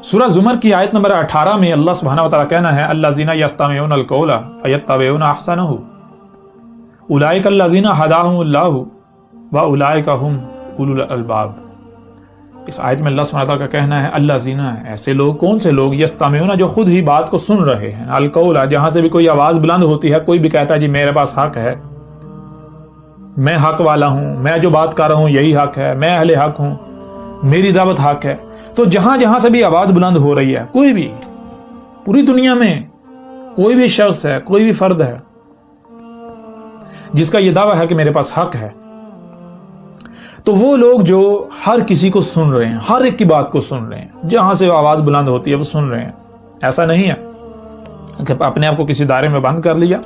سورہ زمر کی آیت نمبر 18 میں اللہ سبحانہ و تعالیٰ کہنا ہے الذین یستمعون القول فیتبعون احسنہ اولئک الذین ھداھم اللہ واولئک ھم اولو الالباب۔ اس آیت میں اللہ سبحانہ و تعالیٰ کا کہنا ہے الذین، ایسے لوگ، کون سے لوگ، یستمعون، جو خود ہی بات کو سن رہے ہیں، القول، جہاں سے بھی کوئی آواز بلند ہوتی ہے، کوئی بھی کہتا ہے جی میرے پاس حق ہے، میں حق والا ہوں، میں جو بات کر رہا ہوں یہی حق ہے، میں اہل حق ہوں، میری دعوت حق ہے، تو جہاں جہاں سے بھی آواز بلند ہو رہی ہے، کوئی بھی پوری دنیا میں کوئی بھی شخص ہے، کوئی بھی فرد ہے جس کا یہ دعویٰ ہے کہ میرے پاس حق ہے، تو وہ لوگ جو ہر کسی کو سن رہے ہیں، ہر ایک کی بات کو سن رہے ہیں، جہاں سے آواز بلند ہوتی ہے وہ سن رہے ہیں۔ ایسا نہیں ہے کہ اپنے آپ کو کسی دائرے میں بند کر لیا،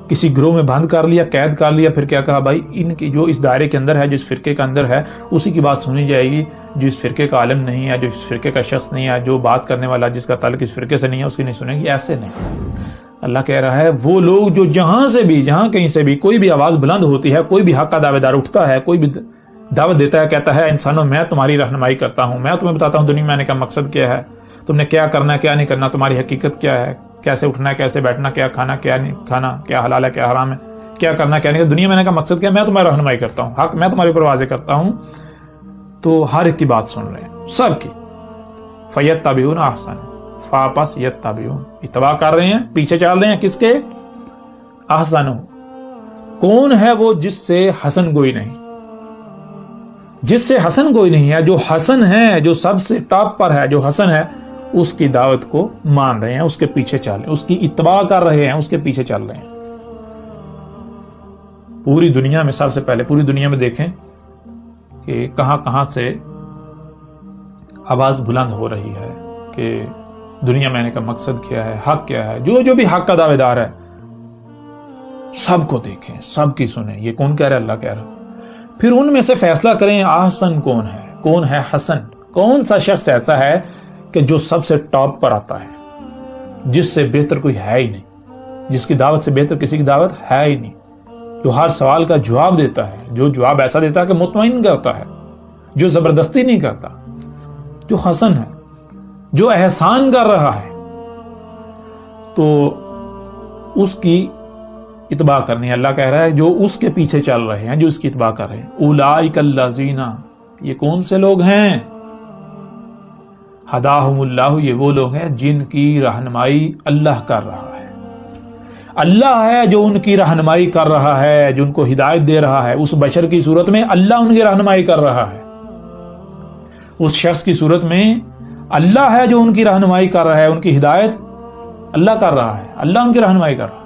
کسی گروہ میں بند کر لیا، قید کر لیا، پھر کیا کہا بھائی ان کی جو اس دائرے کے اندر ہے، جس فرقے کے اندر ہے، اسی کی بات سنی جائے گی، جو اس فرقے کا عالم نہیں ہے، جو اس فرقے کا شخص نہیں ہے، جو بات کرنے والا جس کا تعلق اس فرقے سے نہیں ہے، اس کی نہیں سنیں گی۔ ایسے نہیں، اللہ کہہ رہا ہے وہ لوگ جو جہاں سے بھی، جہاں کہیں سے بھی کوئی بھی آواز بلند ہوتی ہے، کوئی بھی حق کا دعوے دار اٹھتا ہے، کوئی بھی دعوت دیتا ہے، کہتا ہے انسانوں میں تمہاری رہنمائی کرتا ہوں، میں تمہیں بتاتا ہوں دنیا میں آنے کا مقصد کیا ہے، تم نے کیا کرنا ہے کیا نہیں کرنا، تمہاری حقیقت کیا ہے، کیسے اٹھنا ہے کیسے بیٹھنا، کیا کھانا کیا نہیں کھانا، کیا حلال ہے کیا حرام ہے، کیا کرنا کیا نہیں، دنیا میں آنے کا مقصد کیا ہے، میں تمہاری رہنمائی کرتا ہوں، حق میں تمہارے اوپر واضح کرتا ہوں، تو ہر ایک کی بات سن رہے ہیں، سب کی۔ فیتبعون احسن، فاپس یتبعون، اتباع کر رہے ہیں، پیچھے چل رہے ہیں کس کے؟ احسن، کون ہے وہ جس سے حسن گوئی نہیں، جس سے حسن گوئی نہیں ہے، جو حسن ہے، جو سب سے ٹاپ پر ہے، جو حسن ہے، اس کی دعوت کو مان رہے ہیں، اس کے پیچھے چل رہے ہیں، اس کی اتباع کر رہے ہیں، اس کے پیچھے چل رہے ہیں۔ پوری دنیا میں، سب سے پہلے پوری دنیا میں دیکھیں کہ کہاں کہاں سے آواز بلند ہو رہی ہے کہ دنیا میں آنے کا مقصد کیا ہے، حق کیا ہے، جو بھی حق کا دعوے دار ہے، سب کو دیکھیں، سب کی سنیں، یہ کون کہہ رہا ہے؟ اللہ کہہ رہا ہے۔ پھر ان میں سے فیصلہ کریں احسن کون ہے، کون ہے حسن، کون سا شخص ایسا ہے کہ جو سب سے ٹاپ پر آتا ہے، جس سے بہتر کوئی ہے ہی نہیں، جس کی دعوت سے بہتر کسی کی دعوت ہے ہی نہیں، جو ہر سوال کا جواب دیتا ہے، جو جواب ایسا دیتا ہے کہ مطمئن کرتا ہے، جو زبردستی نہیں کرتا، جو حسن ہے، جو احسان کر رہا ہے، تو اس کی اتباع کرنی ہے۔ اللہ کہہ رہا ہے جو اس کے پیچھے چل رہے ہیں، جو اس کی اتباع کر رہے ہیں، اولئک الذین، یہ کون سے لوگ ہیں؟ ھداھم اللہ، یہ وہ لوگ ہیں جن کی رہنمائی اللہ کر رہا ہے، اللہ ہے جو ان کی رہنمائی کر رہا ہے، جو ان کو ہدایت دے رہا ہے، اس بشر کی صورت میں اللہ ان کی رہنمائی کر رہا ہے، اس شخص کی صورت میں اللہ ہے جو ان کی رہنمائی کر رہا ہے، ان کی ہدایت اللہ کر رہا ہے، اللہ ان کی رہنمائی کر رہا ہے۔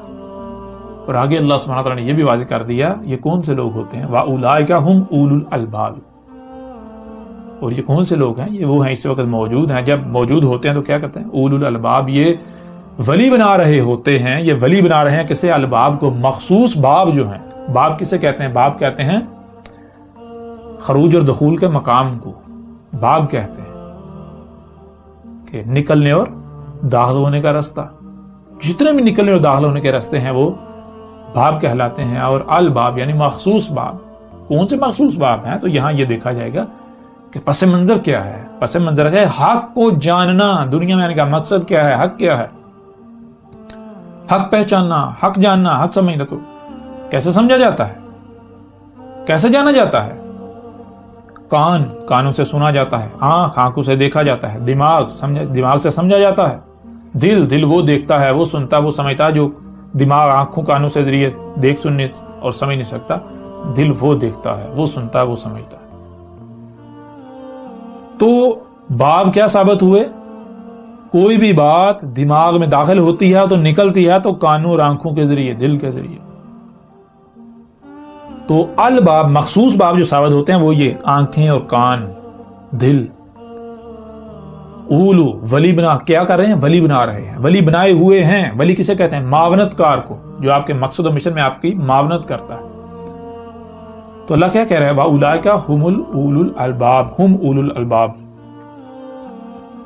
اور آگے اللہ سبحانہ وتعالیٰ نے یہ بھی واضح کر دیا یہ کون سے لوگ ہوتے ہیں، وَأُولَٰئِكَ هُمْ أُولُو الْأَلْبَابِ، اور یہ کون سے لوگ ہیں؟ یہ وہ ہیں اس وقت موجود ہیں، جب موجود ہوتے ہیں تو کیا کرتے ہیں؟ اولو الالباب، یہ ولی بنا رہے ہوتے ہیں، یہ ولی بنا رہے ہیں کسے؟ الباب کو، مخصوص باب جو ہیں۔ باب کسے کہتے ہیں؟ باب کہتے ہیں خروج اور دخول کے مقام کو باب کہتے ہیں، کہ نکلنے اور داخل ہونے کا راستہ، جتنے بھی نکلنے اور داخل ہونے کے راستے ہیں وہ باب کہلاتے ہیں۔ اور الباب یعنی مخصوص باب، کون سے مخصوص باب ہیں؟ تو یہاں یہ دیکھا جائے گا کہ پس منظر کیا ہے، پس منظر ہے حق کو جاننا، دنیا میں آنے کا مقصد کیا ہے، حق کیا ہے، حق پہچاننا، حق جاننا، حق سمجھنا۔ تو کیسے سمجھا جاتا ہے، کیسے جانا جاتا ہے؟ کان، کانوں سے سنا جاتا ہے، آنکھ، آنکھوں سے دیکھا جاتا ہے، دماغ، دماغ سے سمجھا جاتا ہے، دل وہ دیکھتا ہے، وہ سنتا ہے، وہ سمجھتا ہے، جو دماغ آنکھوں کانوں سے ذریعے دیکھ سننے اور سمجھ نہیں سکتا، دل وہ دیکھتا ہے، وہ سنتا ہے، وہ سمجھتا ہے۔ تو باب کیا ثابت ہوئے؟ کوئی بھی بات دماغ میں داخل ہوتی ہے تو نکلتی ہے تو کانوں اور آنکھوں کے ذریعے، دل کے ذریعے۔ تو الباب، مخصوص باب جو ثابت ہوتے ہیں وہ یہ آنکھیں اور کان، دل۔ اولو، ولی بنا، کیا کر رہے ہیں؟ ولی بنا رہے ہیں، ولی بنائے ہوئے ہیں۔ ولی کسے کہتے ہیں؟ معاونت کار کو، جو آپ کے مقصد و مشن میں آپ کی معاونت کرتا ہے۔ تو اللہ کیا کہہ رہا ہے؟ وَأُولَٰئِكَ هُمُ الْأُولُو الْأَلْبَابِ، ہم اولو الالباب۔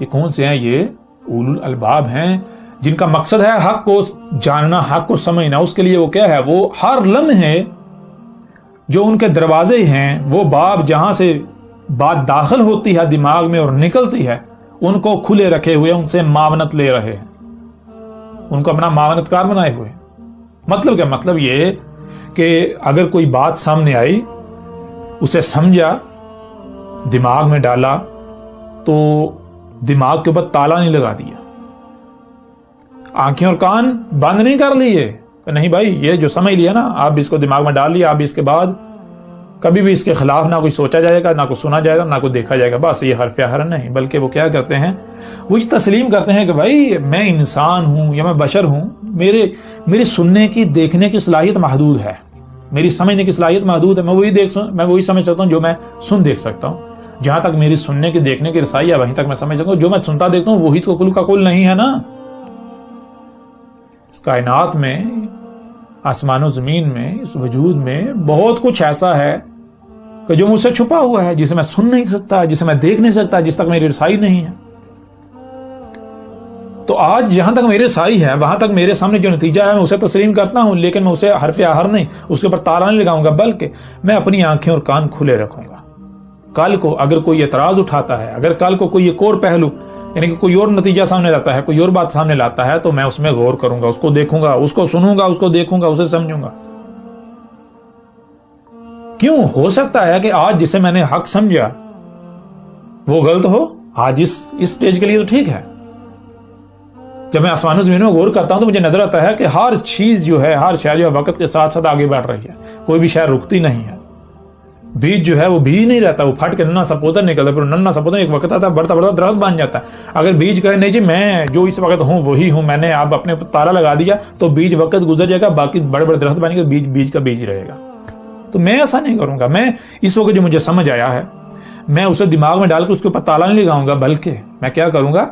یہ کون سے ہیں؟ یہ اولو الالباب ہیں جن کا مقصد ہے حق کو جاننا، حق کو سمجھنا۔ اس کے لیے وہ کیا ہے؟ وہ ہر لمحے جو ان کے دروازے ہیں، وہ باب جہاں سے بات داخل ہوتی ہے دماغ میں اور نکلتی ہے، ان کو کھلے رکھے ہوئے، ان سے معاونت لے رہے ہیں، ان کو اپنا معاونتکار بنائے ہوئے. مطلب کیا؟ مطلب یہ کہ اگر کوئی بات سامنے آئی، اسے سمجھا، دماغ میں ڈالا، تو دماغ کے اوپر تالا نہیں لگا دیا، آنکھیں اور کان بند نہیں کر لیے. نہیں بھائی، یہ جو سمجھ لیا نا، آپ اس کو دماغ میں ڈال لیا، آپ اس کے بعد کبھی بھی اس کے خلاف نہ کوئی سوچا جائے گا، نہ کوئی سنا جائے گا، نہ کوئی دیکھا جائے گا. بس یہ حرف حرن نہیں، بلکہ وہ کیا کرتے ہیں، وہ یہ تسلیم کرتے ہیں کہ بھائی میں انسان ہوں یا میں بشر ہوں، میری سننے کی، دیکھنے کی صلاحیت محدود ہے، میری سمجھنے کی صلاحیت محدود ہے. میں وہی سمجھ سکتا ہوں جو میں سن دیکھ سکتا ہوں. جہاں تک میری سننے کی، دیکھنے کی رسائی ہے، وہیں تک میں سمجھ سکتا ہوں. جو میں سنتا دیکھتا ہوں وہی تو کل کا کل نہیں ہے نا. اس کائنات میں، آسمان و زمین میں، اس وجود میں بہت کچھ ایسا ہے کہ جو مجھ سے چھپا ہوا ہے، جسے میں سن نہیں سکتا، جسے میں دیکھ نہیں سکتا، جس تک میری رسائی نہیں ہے. تو آج جہاں تک میری رسائی ہے، وہاں تک میرے سامنے جو نتیجہ ہے میں اسے تسلیم کرتا ہوں، لیکن میں اسے حرف آہر نہیں، اس کے اوپر تالا نہیں لگاؤں گا، بلکہ میں اپنی آنکھیں اور کان کھلے رکھوں گا. کل کو اگر کوئی اعتراض اٹھاتا ہے، اگر کل کو کوئی ایک اور پہلو، یعنی کہ کوئی اور نتیجہ سامنے لاتا ہے، کوئی اور بات سامنے لاتا ہے، تو میں اس میں غور کروں گا، اس کو دیکھوں گا، اس کو سنوں گا، اس کو دیکھوں گا، اسے سمجھوں گا. کیوں؟ ہو سکتا ہے کہ آج جسے میں نے حق سمجھا وہ غلط ہو. آج اس سٹیج کے لیے تو ٹھیک ہے. جب میں آسمان و زمین میں غور کرتا ہوں تو مجھے نظر آتا ہے کہ ہر چیز جو ہے، ہر شے جو ہے وقت کے ساتھ ساتھ آگے بڑھ رہی ہے. کوئی بھی شے رکتی نہیں ہے. بیج جو ہے وہ بیج نہیں رہتا، وہ پھٹ کے ننا سا پودا نکلتا، پھر ننا سا پودا ایک وقت آتا ہے بڑھتا بڑھتا درخت بن جاتا ہے. اگر بیج کہے نہیں جی میں جو اس وقت ہوں وہی ہوں، میں نے آپ اپنے تالا لگا دیا، تو بیج وقت گزر جائے گا، باقی بڑے بڑے درخت بنے گا، بیج کا بیج رہے گا. تو میں ایسا نہیں کروں گا. میں اس وقت جو مجھے سمجھ آیا ہے، میں اسے دماغ میں ڈال کے اس کے اوپر تالا نہیں لگاؤں گا، بلکہ میں کیا کروں گا،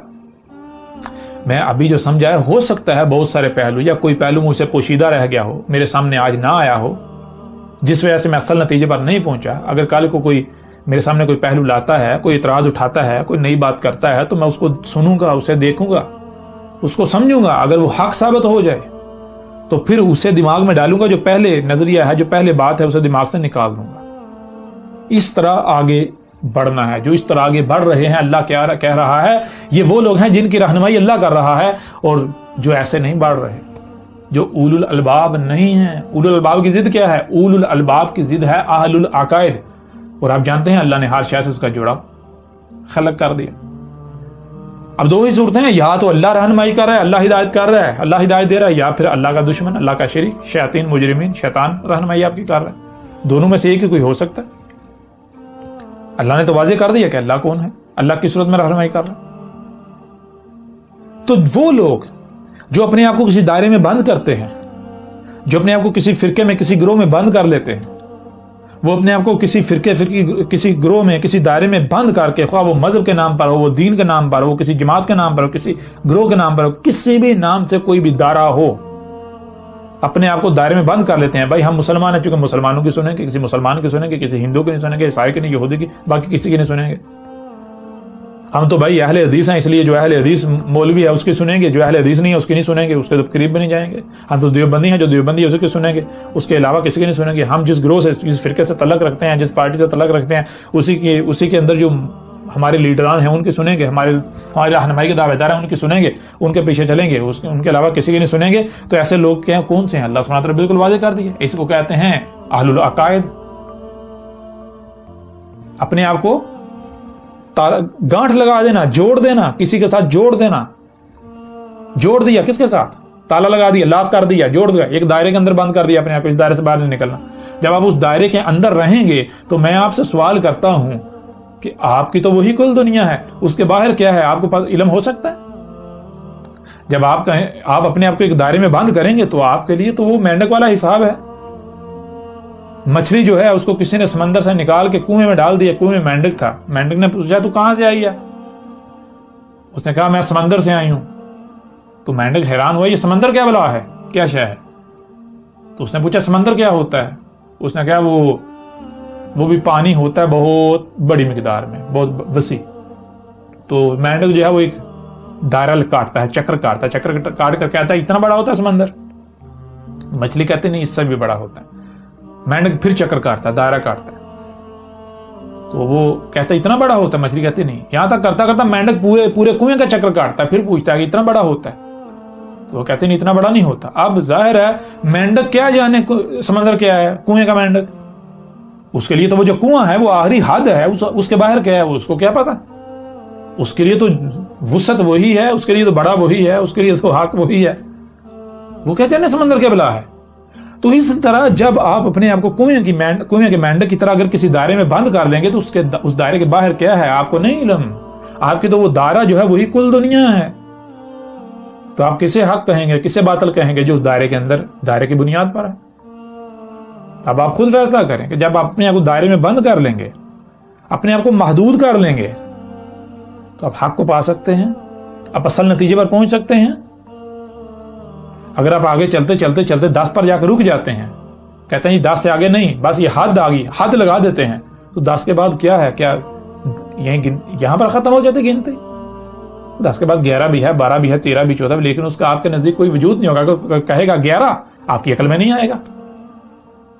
میں ابھی جو سمجھا ہے، ہو سکتا ہے بہت سارے پہلو یا کوئی پہلو مجھ سے پوشیدہ رہ گیا ہو، میرے سامنے آج نہ آیا ہو، جس وجہ سے میں اصل نتیجے پر نہیں پہنچا. اگر کل کو کوئی میرے سامنے کوئی پہلو لاتا ہے، کوئی اعتراض اٹھاتا ہے، کوئی نئی بات کرتا ہے، تو میں اس کو سنوں گا، اسے دیکھوں گا، اس کو سمجھوں گا. اگر وہ حق ثابت ہو جائے تو پھر اسے دماغ میں ڈالوں گا، جو پہلے نظریہ ہے، جو پہلے بات ہے، اسے دماغ سے نکال دوں گا. اس طرح آگے بڑھنا ہے. جو اس طرح آگے بڑھ رہے ہیں، اللہ کیا کہہ رہا ہے، یہ وہ لوگ ہیں جن کی رہنمائی اللہ کر رہا ہے. اور جو ایسے نہیں بڑھ رہے، جو اولو الالباب نہیں ہیں. اولو الالباب کی ضد کیا ہے؟ اولو الالباب کی ضد ہے اہل العقائد. اور آپ جانتے ہیں اللہ نے ہر شے سے اس کا جوڑا خلق کر دیا. اب دو ہی صورتیں ہیں، یا تو اللہ رہنمائی کر رہا ہے، اللہ ہدایت کر رہا ہے، اللہ ہدایت دے رہا ہے، یا پھر اللہ کا دشمن، اللہ کا شریک، شیاطین، مجرمین، شیطان رہنمائی آپ کی کر رہا ہے. دونوں میں سے ایک ہی کوئی ہو سکتا ہے. اللہ نے تو واضح کر دیا کہ اللہ کون ہے، اللہ کی صورت میں رہنمائی کر رہا ہے. تو وہ لوگ جو اپنے آپ کو کسی دائرے میں بند کرتے ہیں، جو اپنے آپ کو کسی فرقے میں، کسی گروہ میں بند کر لیتے ہیں، وہ اپنے آپ کو کسی فرقے، کسی گروہ میں، کسی دائرے میں بند کر کے، خواہ وہ مذہب کے نام پر ہو، وہ دین کے نام پر ہو، کسی جماعت کے نام پر ہو، کسی گروہ کے نام پر ہو، کسی بھی نام سے کوئی بھی دائرہ ہو، اپنے آپ کو دائرے میں بند کر لیتے ہیں. بھائی ہم مسلمان ہیں، چونکہ مسلمانوں کی سنیں گے، کسی مسلمان کی سنیں گے، کسی ہندو کی نہیں سنیں گے، عیسائی کی نہیں، یہودی کی، باقی کسی کی نہیں سنیں گے. ہم تو بھائی اہل حدیث ہیں، اس لیے جو اہل حدیث مولوی ہے اس کی سنیں گے، جو اہل حدیث نہیں ہے اس کی نہیں سنیں گے، اس کے تو قریب بھی نہیں جائیں گے. ہم تو دیوبندی ہیں، جو دیوبندی ہے اس کی سنیں گے، اس کے علاوہ کسی کی نہیں سنیں گے. ہم جس گروہ سے، جس فرقے سے تعلق رکھتے ہیں، جس پارٹی سے تعلق رکھتے ہیں، اسی کے اندر جو ہمارے لیڈران ہیں ان کی سنیں گے، ہمارے رہنمائی کے دعوے دار ہیں ان کی سنیں گے، ان کے پیچھے چلیں گے، ان کے علاوہ کسی کی نہیں سنیں گے. تو ایسے لوگ کیا کون سے ہیں؟ اللہ سبحانہ وتعالی بالکل واضح کر دیا. اس کو کہتے ہیں اہل العقائد. اپنے آپ کو گانٹھ لگا دینا، جوڑ دینا، کسی کے ساتھ جوڑ دینا. جوڑ دیا کس کے ساتھ؟ تالا لگا دیا، لاک کر دیا، جوڑ دیا، ایک دائرے کے اندر بند کر دیا اپنے آپ کو، اس دائرے سے باہر نہیں نکلنا. جب آپ اس دائرے کے اندر رہیں گے تو میں آپ سے سوال کرتا ہوں کہ آپ کی تو وہی کل دنیا ہے، اس کے باہر کیا ہے آپ کو پاس علم ہو سکتا ہے؟ جب آپ کہیں آپ اپنے آپ کو ایک دائرے میں بند کریں گے تو آپ کے لیے تو وہ مینڈک والا حساب ہے. مچھلی جو ہے اس کو کسی نے سمندر سے نکال کے کنویں میں ڈال دیا، کنویں میں مینڈک تھا. مینڈک نے پوچھا تو کہاں سے آئی ہے؟ اس نے کہا میں سمندر سے آئی ہوں. تو مینڈک حیران ہوا یہ سمندر کیا بلا ہے، کیا شے ہے؟ تو اس نے پوچھا سمندر کیا ہوتا ہے؟ اس نے کہا وہ بھی پانی ہوتا ہے بہت بڑی مقدار میں، بہت وسیع. تو مینڈک جو ہے وہ ایک دائرہ کاٹتا ہے، چکر کاٹتا ہے، چکر کاٹ کر کہتا ہے اتنا بڑا ہوتا ہے سمندر. مچھلی کہتے نہیں اس سے بھی بڑا ہوتا ہے. مینڈک پھر چکر کاٹتا ہے، دائرہ کاٹتا ہے. تو وہ کہتا ہے اتنا بڑا ہوتا ہے؟ مچھلی کہتی نہیں. یہاں تک کرتا کرتا مینڈک پورے کنویں کا چکر کاٹتا ہے, پھر پوچھتا ہے کہ اتنا بڑا ہوتا ہے؟ تو وہ کہتے نہیں اتنا بڑا نہیں ہوتا. اب ظاہر ہے مینڈک کیا جانے سمندر کیا ہے, کنویں کا مینڈک, اس کے لیے تو وہ جو کنواں ہے وہ آخری حد ہے, اس کے باہر کیا ہے اس کو کیا پتا. اس کے لیے تو وسعت وہی ہے, اس کے لیے تو بڑا وہی ہے, اس کے لیے تو حق وہی ہے. وہ کہتے ہیں نا سمندر کے بلا ہے. تو اس طرح جب آپ اپنے آپ کو کنویں کے مینڈک کی طرح اگر کسی دائرے میں بند کر لیں گے تو اس دائرے کے باہر کیا ہے آپ کو نہیں علم. آپ کی تو وہ دائرہ جو ہے وہی کل دنیا ہے. تو آپ کسے حق کہیں گے, کسے باطل کہیں گے جو اس دائرے کے اندر دائرے کی بنیاد پر ہے. اب آپ خود فیصلہ کریں کہ جب آپ اپنے آپ کو دائرے میں بند کر لیں گے, اپنے آپ کو محدود کر لیں گے, تو آپ حق کو پا سکتے ہیں, آپ اصل نتیجے پر پہنچ سکتے ہیں. اگر آپ آگے چلتے چلتے چلتے 10 پر جا کے رک جاتے ہیں, کہتے ہیں 10 سے آگے نہیں, بس یہ حد آ گئی, حد لگا دیتے ہیں, تو 10 کے بعد کیا ہے, کیا یہاں پر ختم ہو جاتی گنتی. 10 کے بعد 11 بھی ہے, 12 بھی ہے, 13 بھی, 14 بھی, لیکن اس کا آپ کے نزدیک کوئی وجود نہیں ہوگا. اگر کہے گا 11, آپ کی عقل میں نہیں آئے گا,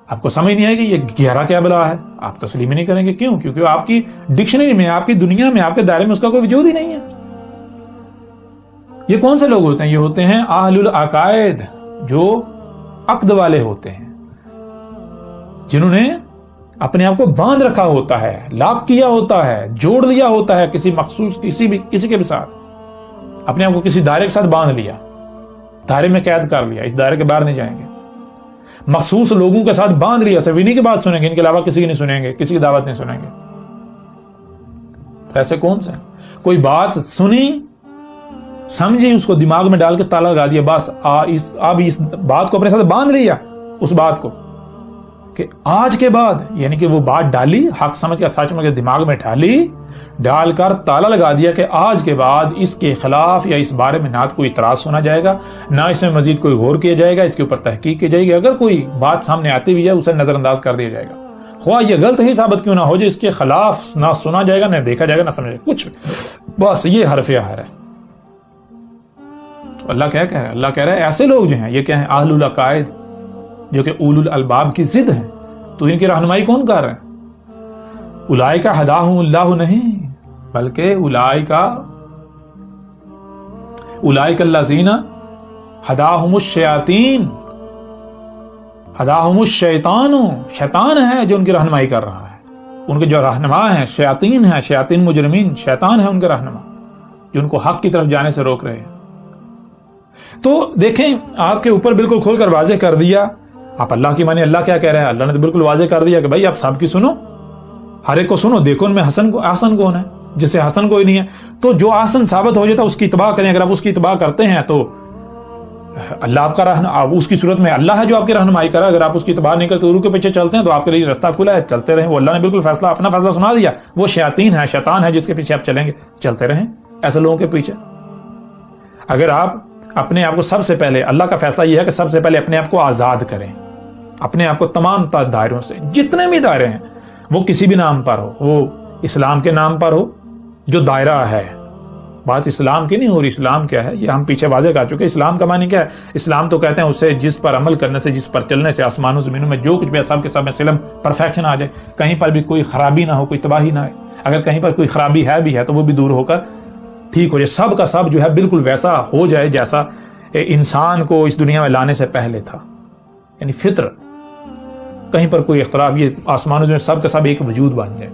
آپ کو سمجھ نہیں آئے گی یہ 11 کیا بلا ہے, آپ تسلیم ہی نہیں کریں گے. کیوں؟ کیونکہ آپ کی ڈکشنری میں, آپ کی دنیا میں, آپ کے دائرے میں اس کا کوئی وجود ہی نہیں ہے. یہ کون سے لوگ ہوتے ہیں؟ یہ ہوتے ہیں اہل العقائد, جو عقد والے ہوتے ہیں, جنہوں نے اپنے آپ کو باندھ رکھا ہوتا ہے, لاک کیا ہوتا ہے, جوڑ لیا ہوتا ہے کسی مخصوص کسی کے بھی ساتھ, اپنے آپ کو کسی دائرے کے ساتھ باندھ لیا, دائرے میں قید کر لیا, اس دائرے کے باہر نہیں جائیں گے. مخصوص لوگوں کے ساتھ باندھ لیا, صرف انہیں کی بات سنیں گے, ان کے علاوہ کسی کی نہیں سنیں گے, کسی کی دعوت نہیں سنیں گے. ایسے کون سے؟ کوئی بات سنی, سمجھی, اس کو دماغ میں ڈال کے تالا لگا دیا, بس اب اس بات کو اپنے ساتھ باندھ لیا, اس بات کو کہ آج کے بعد, یعنی کہ وہ بات ڈالی, حق سمجھ کے سچ میں دماغ میں ڈال کر تالا لگا دیا کہ آج کے بعد اس کے خلاف یا اس بارے میں نہ کوئی اعتراض سنا جائے گا, نہ اس میں مزید کوئی غور کیا جائے گا, اس کے اوپر تحقیق کی جائے گی. اگر کوئی بات سامنے آتی بھی ہے اسے نظر انداز کر دیا جائے گا, خواہ یہ غلط ہی ثابت کیوں نہ ہو, جو اس کے خلاف نہ سنا جائے گا, نہ دیکھا جائے گا, نہ سمجھا کچھ. بس یہ حرف آہر ہے. تو اللہ کیا کہہ رہا ہے؟ اللہ کہہ رہا ہے ایسے لوگ جو ہیں, یہ کیا ہیں؟ اہل العقائد, جو کہ اولو الالباب کی ضد ہیں. تو ان کی رہنمائی کون کر رہے ہیں؟ اولئک ھداھم اللہ نہیں, بلکہ اولئک الذین ھداھم الشیاطین, ھداھم الشیطان, شیطان ہے جو ان کی رہنمائی کر رہا ہے. ان کے جو رہنما ہیں شیاطین ہیں, شیاطین مجرمین, شیطان ہے ان کے رہنما, جو ان کو حق کی طرف جانے سے روک رہے ہیں. تو دیکھیں, آپ کے اوپر بالکل کھول کر واضح کر دیا. آپ اللہ کی مانی, اللہ کیا کہہ رہے ہیں؟ اللہ نے تو بالکل واضح کر دیا کہ بھائی آپ سب کی سنو, ہر ایک کو سنو, دیکھو ان میں حسن کون ہے, جس سے حسن کوئی نہیں ہے. تو جو حسن ثابت ہو جاتا ہے اس کی اتباع کریں. اگر آپ اس کی اتباع کرتے ہیں تو اللہ آپ کا اس کی صورت میں اللہ ہے جو آپ کی رہنمائی کرا. اگر آپ اس کی اتباع نہیں کرتے, گرو کے پیچھے چلتے ہیں, تو آپ کے لیے رستہ کھلا ہے, چلتے رہیں. وہ اللہ نے بالکل اپنا فیصلہ سنا دیا. وہ شیاطین ہے, شیطان ہے, جس کے پیچھے آپ چلیں گے, چلتے رہیں ایسے لوگوں کے پیچھے. اگر آپ اپنے آپ کو, سب سے پہلے اللہ کا فیصلہ یہ ہے کہ سب سے پہلے اپنے آپ کو آزاد کریں, اپنے آپ کو تمام دائروں سے, جتنے بھی دائرے ہیں, وہ کسی بھی نام پر ہو, وہ اسلام کے نام پر ہو جو دائرہ ہے. بات اسلام کی نہیں ہو رہی. اسلام کیا ہے یہ ہم پیچھے واضح کر چکے. اسلام کا معنی کیا ہے؟ اسلام تو کہتے ہیں اسے جس پر عمل کرنے سے, جس پر چلنے سے آسمانوں زمینوں میں جو کچھ بھی سب کے سب میں سلم پرفیکشن آ جائے, کہیں پر بھی کوئی خرابی نہ ہو, کوئی تباہی نہ آئے. اگر کہیں پر کوئی خرابی بھی ہے تو وہ بھی دور ہو کر ٹھیک ہو جائے. سب کا سب جو ہے بالکل ویسا ہو جائے جیسا انسان کو اس دنیا میں لانے سے پہلے تھا, یعنی فطرت. کہیں پر کوئی اختلاف, یہ آسمانوں میں سب کا سب ایک وجود بن جائے.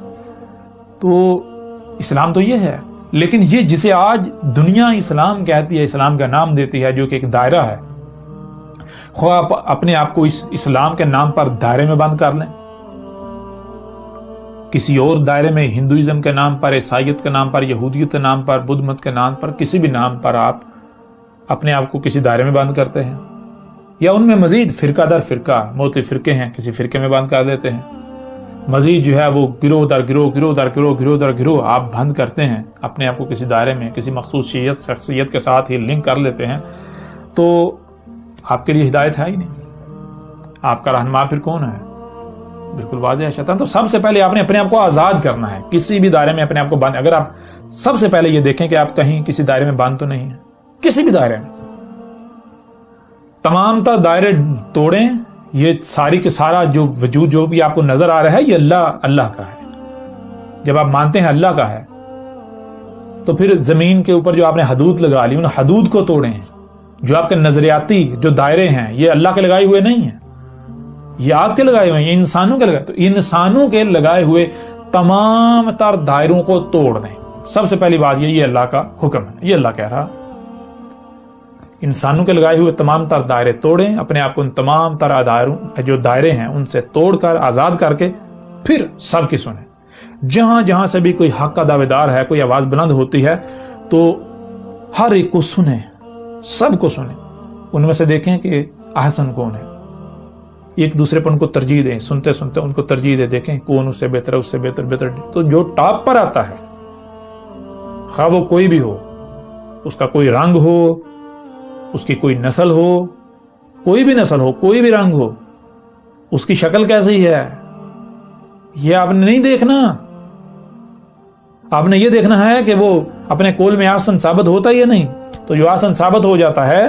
تو اسلام تو یہ ہے. لیکن یہ جسے آج دنیا اسلام کہتی ہے, اسلام کا نام دیتی ہے, جو کہ ایک دائرہ ہے, خواہ آپ اپنے آپ کو اس اسلام کے نام پر دائرے میں بند کر لیں, کسی اور دائرے میں, ہندوازم کے نام پر, عیسائیت کے نام پر, یہودیت کے نام پر, بدھ مت کے نام پر, کسی بھی نام پر آپ اپنے آپ کو کسی دائرے میں بند کرتے ہیں, یا ان میں مزید فرقہ در فرقہ, مختلف فرقے ہیں, کسی فرقے میں بند کر دیتے ہیں. مزید جو ہے وہ گروہ در گروہ, گروہ در گروہ, گروہ در گروہ آپ بند کرتے ہیں, اپنے آپ کو کسی دائرے میں, کسی مخصوص شخصیت کے ساتھ ہی لنک کر لیتے ہیں. تو آپ کے لیے ہدایت ہے ہی نہیں. آپ کا رہنما پھر کون ہے؟ بالکل واضح ہے, شیطان. تو سب سے پہلے آپ نے اپنے آپ کو آزاد کرنا ہے, کسی بھی دائرے میں اپنے آپ کو بند. اگر آپ سب سے پہلے یہ دیکھیں کہ آپ کہیں کسی دائرے میں بند تو نہیں ہیں, کسی بھی دائرے میں, تمام تا دائرے توڑیں. یہ ساری کے سارا جو وجود جو بھی آپ کو نظر آ رہا ہے, یہ اللہ کا ہے. جب آپ مانتے ہیں اللہ کا ہے تو پھر زمین کے اوپر جو آپ نے حدود لگا لی ان حدود کو توڑیں. جو آپ کے نظریاتی جو دائرے ہیں یہ اللہ کے لگائے ہوئے نہیں ہیں, یہ آپ کے لگائے ہوئے ہیں, یہ انسانوں کے لگائے. تو انسانوں کے لگائے ہوئے تمام تر دائروں کو توڑ دیں. سب سے پہلی بات یہ اللہ کا حکم ہے, یہ اللہ کہہ رہا. انسانوں کے لگائے ہوئے تمام تر دائرے توڑیں, اپنے آپ کو ان تمام تر جو دائرے ہیں ان سے توڑ کر آزاد کر کے پھر سب کی سنیں. جہاں جہاں سے بھی کوئی حق کا دعوے دار ہے, کوئی آواز بلند ہوتی ہے تو ہر ایک کو سنیں, سب کو سنیں. ان میں سے دیکھیں کہ احسن کون ہے, ایک دوسرے پر ان کو ترجیح دیں, سنتے سنتے ان کو ترجیح دیں, دیکھیں کون اس سے بہتر ہے, اس سے بہتر. تو جو ٹاپ پر آتا ہے خواہ وہ کوئی بھی ہو, اس کا کوئی رنگ ہو, اس کی کوئی نسل ہو, کوئی بھی نسل ہو, کوئی بھی رنگ ہو, اس کی شکل کیسی ہے یہ آپ نے نہیں دیکھنا. آپ نے یہ دیکھنا ہے کہ وہ اپنے قول میں احسن ثابت ہوتا ہے یا نہیں. تو جو احسن ثابت ہو جاتا ہے,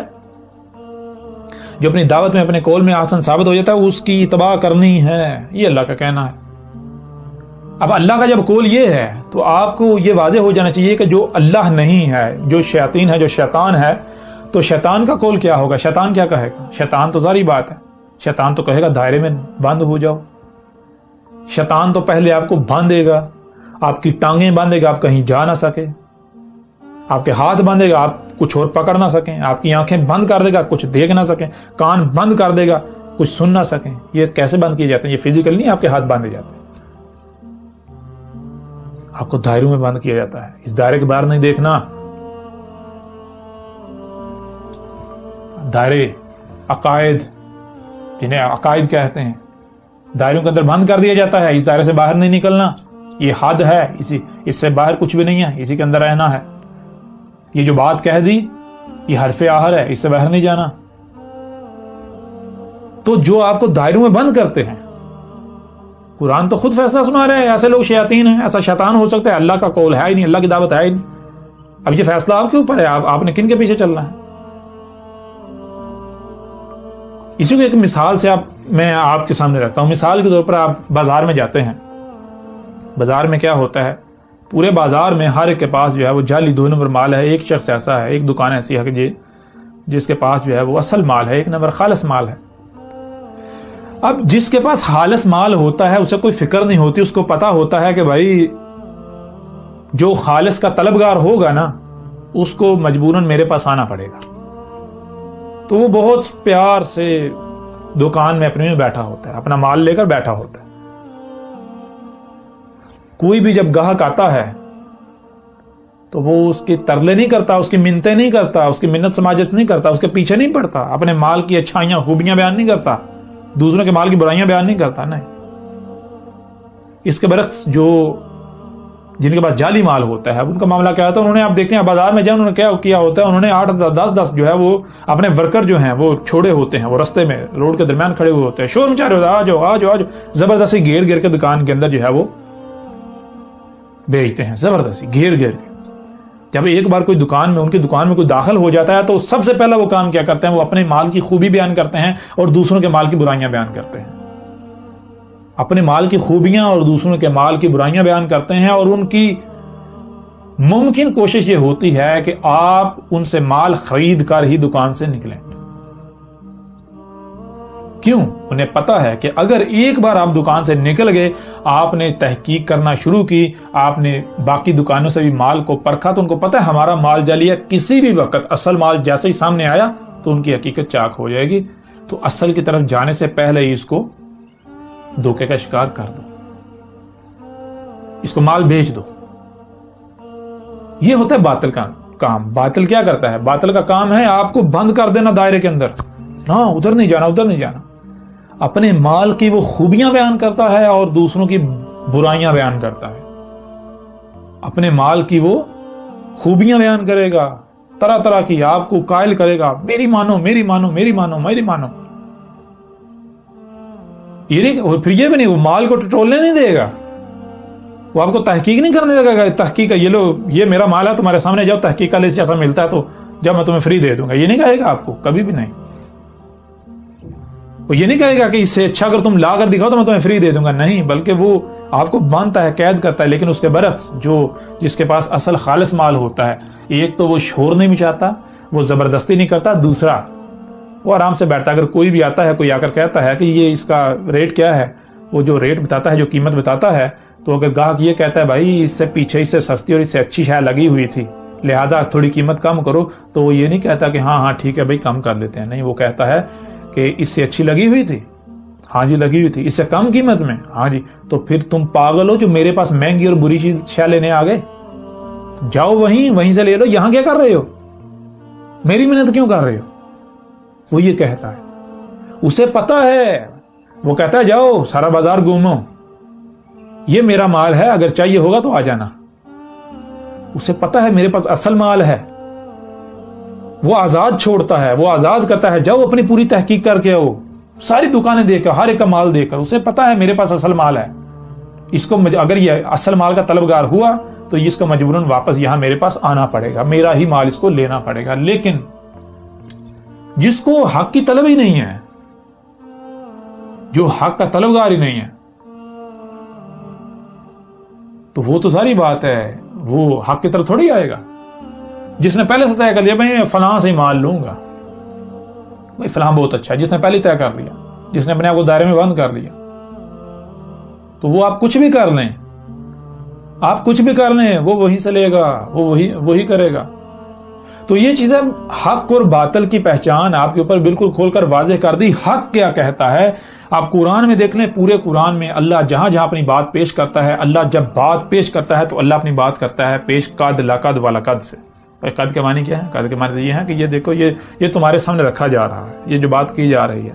جو اپنی دعوت میں اپنے قول میں احسن ثابت ہو جاتا ہے, اس کی اتباع کرنی ہے. یہ اللہ کا کہنا ہے. اب اللہ کا جب قول یہ ہے تو آپ کو یہ واضح ہو جانا چاہیے کہ جو اللہ نہیں ہے, جو شیاطین ہے, جو شیطان ہے, تو شیطان کا قول کیا ہوگا. شیطان کیا کہے گا. شیطان تو ظاہری بات ہے, شیطان تو کہے گا دائرے میں بند ہو جاؤ. شیطان تو پہلے آپ کو باندھے گا, آپ کی ٹانگیں باندھے گا, آپ کہیں جا نہ سکے, آپ کے ہاتھ باندھے گا, آپ کچھ اور پکڑ نہ سکیں, آپ کی آنکھیں بند کر دے گا, کچھ دیکھ نہ سکیں, کان بند کر دے گا, کچھ سن نہ سکیں. یہ کیسے بند کیے جاتے ہیں؟ یہ فزیکل نہیں, آپ کے ہاتھ باندھے جاتے ہیں, آپ کو دائروں میں بند کیا جاتا ہے. اس دائرے کے باہر نہیں دیکھنا. دائرے عقائد, جنہیں عقائد کہتے ہیں, دائروں کے اندر بند کر دیا جاتا ہے. اس دائرے سے باہر نہیں نکلنا, یہ حد ہے, اس سے باہر کچھ بھی نہیں ہے, اسی کے اندر رہنا ہے. یہ جو بات کہہ دی یہ حرف آخر ہے, اس سے باہر نہیں جانا. تو جو آپ کو دائروں میں بند کرتے ہیں, قرآن تو خود فیصلہ سنا رہے ہیں, ایسے لوگ شیاطین ہیں, ایسا شیطان ہو سکتا ہے. اللہ کا قول ہے ہی نہیں, اللہ کی دعوت ہے ہی نہیں. اب یہ فیصلہ آپ کے اوپر ہے, آپ نے کن کے پیچھے چلنا ہے. اسی کو ایک مثال سے میں آپ کے سامنے رکھتا ہوں. مثال کے طور پر آپ بازار میں جاتے ہیں. بازار میں کیا ہوتا ہے, پورے بازار میں ہر ایک کے پاس جو ہے وہ جعلی 2 نمبر مال ہے. ایک شخص ایسا ہے, ایک دکان ایسی ہے کہ جس کے پاس جو ہے وہ اصل مال ہے, 1 نمبر خالص مال ہے. اب جس کے پاس خالص مال ہوتا ہے اسے کوئی فکر نہیں ہوتی, اس کو پتا ہوتا ہے کہ بھائی جو خالص کا طلبگار ہوگا نا اس کو مجبوراً میرے پاس آنا پڑے گا. تو وہ بہت پیار سے دکان میں اپنے میں بیٹھا ہوتا ہے, اپنا مال لے کر بیٹھا ہوتا ہے. کوئی بھی جب گاہک آتا ہے تو وہ اس کی ترلے نہیں کرتا, اس کی منتیں نہیں کرتا, اس کی منت سماجت نہیں کرتا, اس کے پیچھے نہیں پڑتا, اپنے مال کی اچھائیاں خوبیاں بیان نہیں کرتا, دوسروں کے مال کی برائیاں بیان نہیں کرتا. نہیں, اس کے برعکس جو جن کے پاس جعلی مال ہوتا ہے ان کا معاملہ کیا ہوتا ہے. انہوں نے, آپ دیکھتے ہیں بازار میں جائیں, انہوں نے کیا کیا ہوتا ہے, انہوں نے 8-10 جو ہے وہ اپنے ورکر جو ہیں وہ چھوڑے ہوتے ہیں, وہ رستے میں روڈ کے درمیان کھڑے ہوئے ہوتے ہیں, شور مچا رہے ہوتے ہیں, آ جاؤ آ جاؤ آ جاؤ, زبردستی گھیر گھیر کے دکان کے اندر جو ہے وہ بیچتے ہیں, زبردستی گھیر گھیر کے. جب ایک بار کوئی دکان میں, ان کی دکان میں کوئی داخل ہو جاتا ہے تو سب سے پہلا وہ کام کیا کرتے ہیں, وہ اپنے مال کی خوبی بیان کرتے ہیں اور دوسروں کے مال کی برائیاں بیان کرتے ہیں. اپنے مال کی خوبیاں اور دوسروں کے مال کی برائیاں بیان کرتے ہیں, اور ان کی ممکن کوشش یہ ہوتی ہے کہ آپ ان سے مال خرید کر ہی دکان سے نکلیں. کیوں؟ انہیں پتا ہے کہ اگر ایک بار آپ دکان سے نکل گئے, آپ نے تحقیق کرنا شروع کی, آپ نے باقی دکانوں سے بھی مال کو پرکھا, تو ان کو پتا ہے ہمارا مال جعلی ہے, کسی بھی وقت اصل مال جیسے ہی سامنے آیا تو ان کی حقیقت چاک ہو جائے گی. تو اصل کی طرف جانے سے پہلے ہی اس کو دھوکے کا شکار کر دو, اس کو مال بیچ دو. یہ ہوتا ہے باطل کا کام. باطل کیا کرتا ہے؟ باطل کا کام ہے آپ کو بند کر دینا دائرے کے اندر, ہاں ادھر نہیں جانا, ادھر نہیں جانا. اپنے مال کی وہ خوبیاں بیان کرتا ہے اور دوسروں کی برائیاں بیان کرتا ہے. اپنے مال کی وہ خوبیاں بیان کرے گا, طرح طرح کی, آپ کو قائل کرے گا, میری مانو میری مانو میری مانو میری مانو. یہ نہیں, پھر یہ بھی نہیں, وہ مال کو ٹٹولنے نہیں دے گا, وہ آپ کو تحقیق نہیں کرنے دے گا. تحقیق یہ لو, یہ میرا مال ہے, تمہارے سامنے جاؤ, تحقیق کا لسٹ جیسا ملتا ہے تو جب میں تمہیں فری دے دوں گا, یہ نہیں کہے گا آپ کو, کبھی بھی نہیں. وہ یہ نہیں کہے گا کہ اس سے اچھا اگر تم لا کر دکھاؤ تو میں تمہیں فری دے دوں گا, نہیں, بلکہ وہ آپ کو باندھتا ہے، قید کرتا ہے، لیکن اس کے برعکس جس کے پاس اصل خالص مال ہوتا ہے، ایک تو وہ شور نہیں مچاتا، وہ زبردستی نہیں کرتا، دوسرا وہ آرام سے بیٹھتا ہے۔ اگر کوئی بھی آتا ہے، کوئی آ کر کہتا ہے کہ یہ اس کا ریٹ کیا ہے، وہ جو ریٹ بتاتا ہے، جو قیمت بتاتا ہے، تو اگر گاہک یہ کہتا ہے بھائی اس سے پیچھے اس سے سستی اور اس سے اچھی شے لگی ہوئی تھی، لہٰذا تھوڑی قیمت کم کرو، تو وہ یہ نہیں کہتا کہ ہاں ٹھیک ہے بھائی کم کر لیتے ہیں، نہیں، وہ کہتا ہے کہ اس سے اچھی لگی ہوئی تھی، ہاں جی لگی ہوئی تھی، اس سے کم قیمت میں، ہاں جی، تو پھر تم پاگل ہو جو میرے پاس مہنگی اور بری چیز شے لینے آ گئے؟ جاؤ وہیں سے لے لو، یہاں کیا کر رہے ہو، میری محنت کیوں کر رہے ہو؟ وہ یہ کہتا ہے، اسے پتا ہے، وہ کہتا ہے جاؤ سارا بازار گھومو، یہ میرا مال ہے، اگر چاہیے ہوگا تو آ جانا۔ اسے پتا ہے میرے پاس اصل مال ہے، وہ آزاد چھوڑتا ہے، وہ آزاد کرتا ہے، جاؤ اپنی پوری تحقیق کر کے آؤ، ساری دکانیں دیکھ کر، ہر ایک کا مال دیکھ کر، اسے پتا ہے میرے پاس اصل مال ہے، اس کو اگر یہ اصل مال کا طلبگار ہوا تو اس کو مجبوراً واپس یہاں میرے پاس آنا پڑے گا، میرا ہی مال اس کو لینا پڑے گا۔ لیکن جس کو حق کی طلب ہی نہیں ہے، جو حق کا طلبگار ہی نہیں ہے، تو وہ تو ساری بات ہے، وہ حق کی طرف تھوڑی آئے گا۔ جس نے پہلے سے طے کر لیا میں فلاں سے ہی مال لوں گا، بھائی فلاں بہت اچھا ہے، جس نے پہلے طے کر لیا، جس نے اپنے آپ کو دائرے میں بند کر لیا، تو وہ آپ کچھ بھی کر لیں، آپ کچھ بھی کر لیں، وہ وہیں سے لے گا، وہ وہی کرے گا۔ تو یہ چیزیں حق اور باطل کی پہچان آپ کے اوپر بالکل کھول کر واضح کر دی۔ حق کیا کہتا ہے آپ قرآن میں دیکھ لیں، پورے قرآن میں اللہ جہاں جہاں اپنی بات پیش کرتا ہے، اللہ جب بات پیش کرتا ہے تو اللہ اپنی بات کرتا ہے پیش قد لقد ولقد سے۔ قد کے معنی کیا ہے؟ قد کے معنی یہ ہے کہ یہ دیکھو، یہ تمہارے سامنے رکھا جا رہا ہے، یہ جو بات کی جا رہی ہے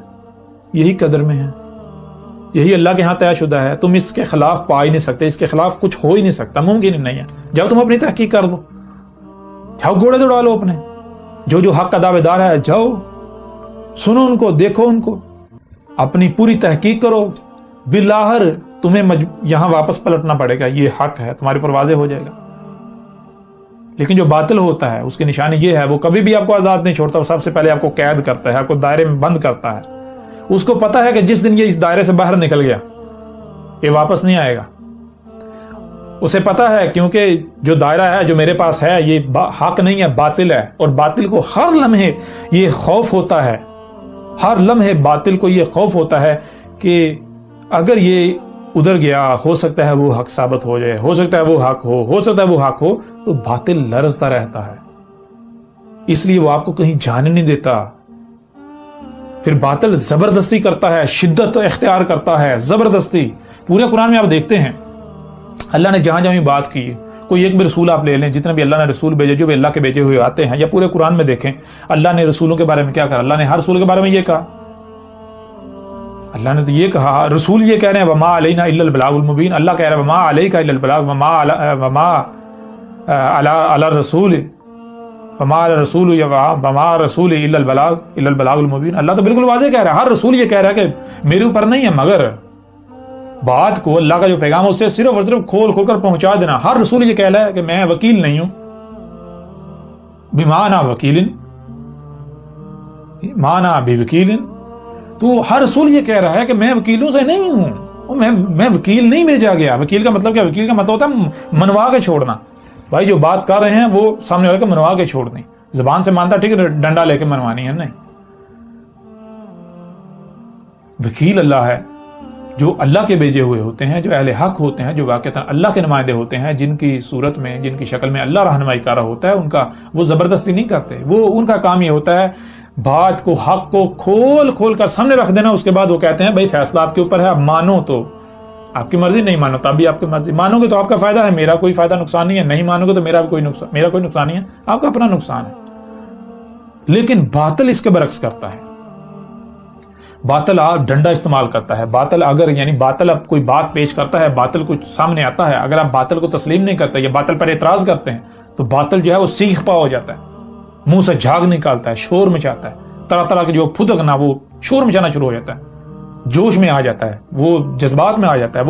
یہی قدر میں ہے، یہی اللہ کے ہاں طے شدہ ہے، تم اس کے خلاف پا ہی نہیں سکتے، اس کے خلاف کچھ ہو ہی نہیں سکتا، ممکن ہی نہیں ہے۔ جاؤ تم اپنی تحقیق کر لو، جاؤ گھوڑے دوڑا لو اپنے، جو حق کا دعوے دار ہے جاؤ سنو ان کو، دیکھو ان کو، اپنی پوری تحقیق کرو، بالآخر تمہیں یہاں واپس پلٹنا پڑے گا، یہ حق ہے تمہارے پر واضح ہو جائے گا۔ لیکن جو باطل ہوتا ہے اس کی نشانی یہ ہے، وہ کبھی بھی آپ کو آزاد نہیں چھوڑتا، وہ سب سے پہلے آپ کو قید کرتا ہے، آپ کو دائرے میں بند کرتا ہے۔ اس کو پتا ہے کہ جس دن یہ اس دائرے سے باہر نکل گیا یہ واپس نہیں آئے گا، اسے پتا ہے، کیونکہ جو دائرہ ہے جو میرے پاس ہے یہ حق نہیں ہے، باطل ہے، اور باطل کو ہر لمحے یہ خوف ہوتا ہے، ہر لمحے باطل کو یہ خوف ہوتا ہے کہ اگر یہ ادھر گیا ہو سکتا ہے وہ حق ثابت ہو جائے، ہو سکتا ہے وہ حق ہو سکتا ہے وہ حق ہو، تو باطل لرزتا رہتا ہے، اس لیے وہ آپ کو کہیں جانے نہیں دیتا۔ پھر باطل زبردستی کرتا ہے، شدت اختیار کرتا ہے، زبردستی۔ پورے قرآن میں آپ دیکھتے ہیں اللہ نے جہاں جہاں بات کی، کوئی ایک بھی رسول آپ لے لیں، جتنے بھی اللہ نے رسول بھیجے، جو بھی اللہ کے بھیجے ہوئے آتے ہیں، یا پورے قرآن میں دیکھیں اللہ نے رسولوں کے بارے میں کیا کہا۔ اللہ نے ہر رسول کے بارے میں یہ کہا، اللہ نے تو یہ کہا، رسول یہ کہہ رہے ہیں وما علینا الا البلاغ المبین، اللہ کہہ رہا ہے وما علیک الا البلاغ، وما علی الرسول وما علی الرسول وما رسول الا البلاغ المبین۔ اللہ تو بالکل واضح کہہ رہا ہے، ہر رسول یہ کہہ رہا ہے کہ میرے اوپر نہیں ہے، مگر بات کو اللہ کا جو پیغام ہے اسے صرف اور صرف کھول کھول کر پہنچا دینا۔ ہر رسول یہ کہہ رہا ہے کہ میں وکیل نہیں ہوں، بما انا وکیل، ما انا بوکیل، تو ہر رسول یہ کہہ رہا ہے کہ میں وکیلوں سے نہیں ہوں، میں وکیل نہیں بھیجا گیا۔ وکیل کا مطلب کیا؟ وکیل کا مطلب ہوتا ہے منوا کے چھوڑنا، بھائی جو بات کر رہے ہیں وہ سامنے والے کو منوا کے چھوڑنی، زبان سے مانتا ٹھیک ہے، ڈنڈا لے کے منوانی ہے نہیں۔ وکیل اللہ ہے جو اللہ کے بھیجے ہوئے ہوتے ہیں، جو اہل حق ہوتے ہیں، جو واقعتاً اللہ کے نمائندے ہوتے ہیں، جن کی صورت میں، جن کی شکل میں اللہ رہنمائی کر رہا ہوتا ہے، ان کا وہ زبردستی نہیں کرتے، وہ ان کا کام یہ ہوتا ہے بات کو، حق کو کھول کھول کر سامنے رکھ دینا۔ اس کے بعد وہ کہتے ہیں بھائی فیصلہ آپ کے اوپر ہے، آپ مانو تو آپ کی مرضی، نہیں مانو تب بھی آپ کی مرضی، مانو گے تو آپ کا فائدہ ہے، میرا کوئی فائدہ نقصان نہیں ہے، نہیں مانو گے تو میرا کوئی نقصان نہیں ہے، آپ کا اپنا نقصان ہے۔ لیکن باطل اس کے برعکس کرتا ہے، باطل ڈنڈا استعمال کرتا ہے، باطل باطل اب کوئی بات پیش کرتا ہے، باطل کچھ سامنے آتا ہے، اگر آپ باطل کو تسلیم نہیں کرتے یا باطل پر اعتراض کرتے ہیں تو باطل جو ہے وہ سیخ پا ہو جاتا ہے، منہ سے جھاگ نکالتا ہے، شور مچاتا ہے، طرح طرح کے جو پھدکنا، وہ شور مچانا شروع ہو جاتا ہے، جوش میں آ جاتا ہے، وہ جذبات میں آ جاتا ہے،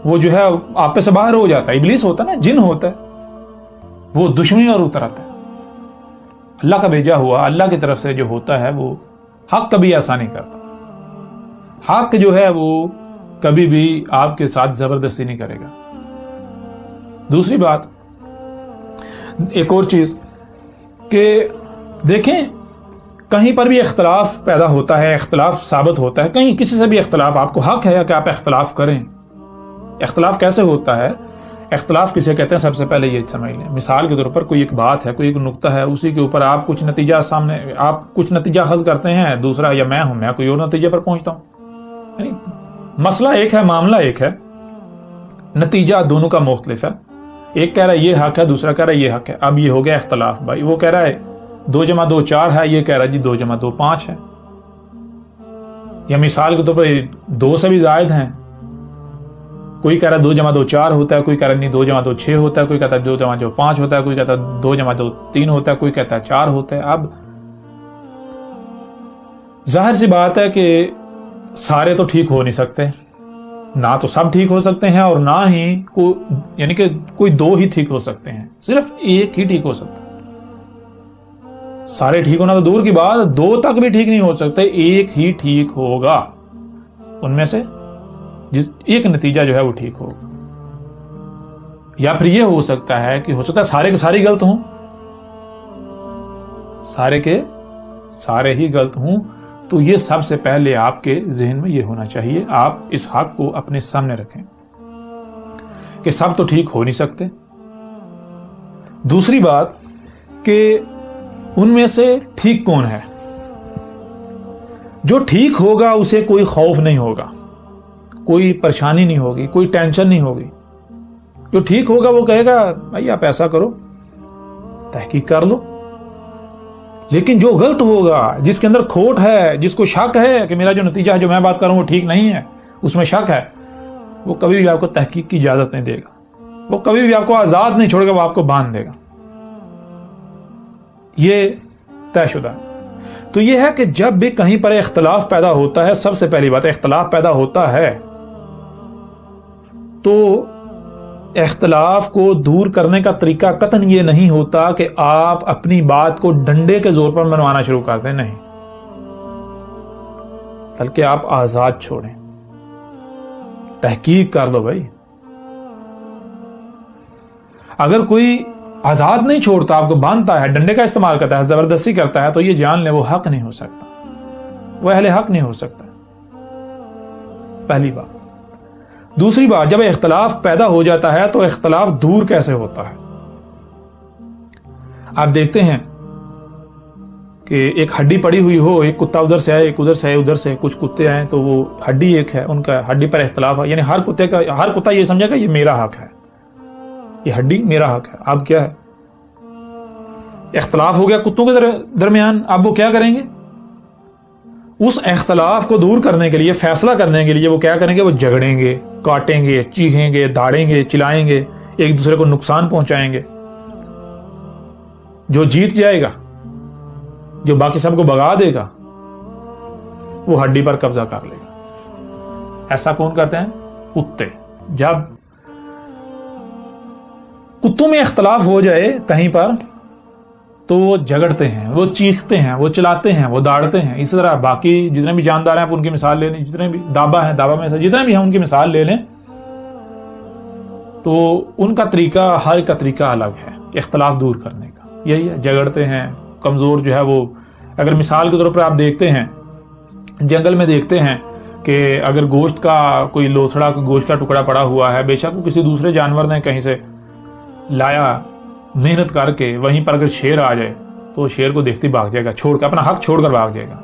وہ جو ہے آپے سے باہر ہو جاتا ہے۔ ابلیس ہوتا ہے نا، جن ہوتا ہے، وہ دشمنی اور اتر آتا ہے۔ اللہ کا بھیجا ہوا، اللہ کی طرف سے جو ہوتا ہے وہ حق کبھی ایسا نہیں کرتا، حق جو ہے وہ کبھی بھی آپ کے ساتھ زبردستی نہیں کرے گا. دوسری بات، ایک اور چیز کہ دیکھیں کہیں پر بھی اختلاف پیدا ہوتا ہے، اختلاف ثابت ہوتا ہے، کہیں کسی سے بھی اختلاف، آپ کو حق ہے کہ آپ اختلاف کریں. اختلاف کیسے ہوتا ہے؟ اختلاف کسے کہتے ہیں؟ سب سے پہلے یہ سمجھ لیں. مثال کے طور پر کوئی ایک بات ہے، کوئی ایک نقطہ ہے، اسی کے اوپر آپ کچھ نتیجہ اخذ کرتے ہیں، دوسرا یا میں کوئی اور نتیجے پر پہنچتا ہوں. یعنی مسئلہ ایک ہے، معاملہ ایک ہے، نتیجہ دونوں کا مختلف ہے. ایک کہہ رہا ہے یہ حق ہے، دوسرا کہہ رہا ہے یہ حق ہے. اب یہ ہو گیا اختلاف. بھائی وہ کہہ رہا ہے 2 + 2 4 ہے، یہ کہہ رہا ہے جی 2 + 2 5 ہے. یا مثال کے طور پر 2 سے بھی زائد ہیں. کوئی کہہ رہا ہے 2 + 2 4 ہوتا ہے، کوئی کہہ رہا ہے نہیں 2 + 2 6 ہوتا ہے، کوئی کہتا ہے 2 + 2 5 ہوتا ہے، کوئی کہتا ہے 2 + 2 3 ہوتا ہے، کوئی کہتا ہے 4 ہوتا ہے. اب ظاہر سی بات ہے کہ سارے تو ٹھیک ہو نہیں سکتے، نہ تو سب ٹھیک ہو سکتے ہیں اور نہ ہی یعنی کہ کوئی 2 ہی ٹھیک ہو سکتے ہیں، صرف ایک ہی ٹھیک ہو سکتا ہے. سارے ٹھیک ہونا تو دور کی بات، 2 تک بھی ٹھیک نہیں ہو سکتے، ایک ہی ٹھیک ہوگا. ان میں سے ایک نتیجہ جو ہے وہ ٹھیک ہوگا. یا پھر یہ ہو سکتا ہے کہ ہو سکتا ہے سارے کے سارے غلط ہوں، سارے کے سارے ہی غلط ہوں. تو یہ سب سے پہلے آپ کے ذہن میں یہ ہونا چاہیے، آپ اس حق کو اپنے سامنے رکھیں کہ سب تو ٹھیک ہو نہیں سکتے. دوسری بات کہ ان میں سے ٹھیک کون ہے؟ جو ٹھیک ہوگا اسے کوئی خوف نہیں ہوگا، کوئی پریشانی نہیں ہوگی، کوئی ٹینشن نہیں ہوگی. جو ٹھیک ہوگا وہ کہے گا بھائی آپ ایسا کرو، تحقیق کر لو. لیکن جو غلط ہوگا، جس کے اندر کھوٹ ہے، جس کو شک ہے کہ میرا جو نتیجہ ہے، جو میں بات کروں وہ ٹھیک نہیں ہے، اس میں شک ہے، وہ کبھی بھی آپ کو تحقیق کی اجازت نہیں دے گا، وہ کبھی بھی آپ کو آزاد نہیں چھوڑے گا، وہ آپ کو باندھ دے گا. یہ طے شدہ. تو یہ ہے کہ جب بھی کہیں پر اختلاف پیدا ہوتا ہے، سب سے پہلی بات اختلاف پیدا ہوتا ہے تو اختلاف کو دور کرنے کا طریقہ قطعاً یہ نہیں ہوتا کہ آپ اپنی بات کو ڈنڈے کے زور پر منوانا شروع کر دیں، نہیں، بلکہ آپ آزاد چھوڑیں، تحقیق کر دو. بھائی اگر کوئی آزاد نہیں چھوڑتا، آپ کو باندھتا ہے، ڈنڈے کا استعمال کرتا ہے، زبردستی کرتا ہے، تو یہ جان لیں وہ حق نہیں ہو سکتا، وہ اہل حق نہیں ہو سکتا. پہلی بات. دوسری بات، جب اختلاف پیدا ہو جاتا ہے تو اختلاف دور کیسے ہوتا ہے؟ آپ دیکھتے ہیں کہ ایک ہڈی پڑی ہوئی ہو، ایک کتا ادھر سے آئے، ایک ادھر سے آئے، ادھر سے کچھ کتے آئے، تو وہ ہڈی ایک ہے، ان کا ہڈی پر اختلاف ہے. یعنی ہر کتا یہ سمجھے گا یہ میرا حق ہے، یہ ہڈی میرا حق ہے. اب کیا ہے؟ اختلاف ہو گیا کتوں کے درمیان. اب وہ کیا کریں گے؟ اس اختلاف کو دور کرنے کے لیے، فیصلہ کرنے کے لیے وہ کیا کریں گے؟ وہ جھگڑیں گے، کاٹیں گے، چیخیں گے، داڑیں گے، چلائیں گے، ایک دوسرے کو نقصان پہنچائیں گے. جو جیت جائے گا، جو باقی سب کو بھگا دے گا، وہ ہڈی پر قبضہ کر لے گا. ایسا کون کرتے ہیں؟ کتے. جب کتوں میں اختلاف ہو جائے کہیں پر تو وہ جھگڑتے ہیں، وہ چیختے ہیں، وہ چلاتے ہیں، وہ داڑتے ہیں. اس طرح باقی جتنے بھی جاندار ہیں آپ ان کی مثال لے لیں، جتنے بھی دابا ہیں، دابا میں سے جتنے بھی ہیں ان کی مثال لے لیں، تو ان کا طریقہ، ہر ایک کا طریقہ الگ ہے اختلاف دور کرنے کا. یہی ہے، جھگڑتے ہیں. کمزور جو ہے وہ، اگر مثال کے طور پر آپ دیکھتے ہیں جنگل میں، دیکھتے ہیں کہ اگر گوشت کا کوئی لوتھڑا، کوئی گوشت کا ٹکڑا پڑا ہوا ہے، بے شک وہ کسی دوسرے جانور نے کہیں سے لایا محنت کر کے، وہیں پر اگر شیر آ جائے تو شیر کو دیکھتے بھاگ جائے گا، چھوڑ کے، اپنا حق چھوڑ کر بھاگ جائے گا.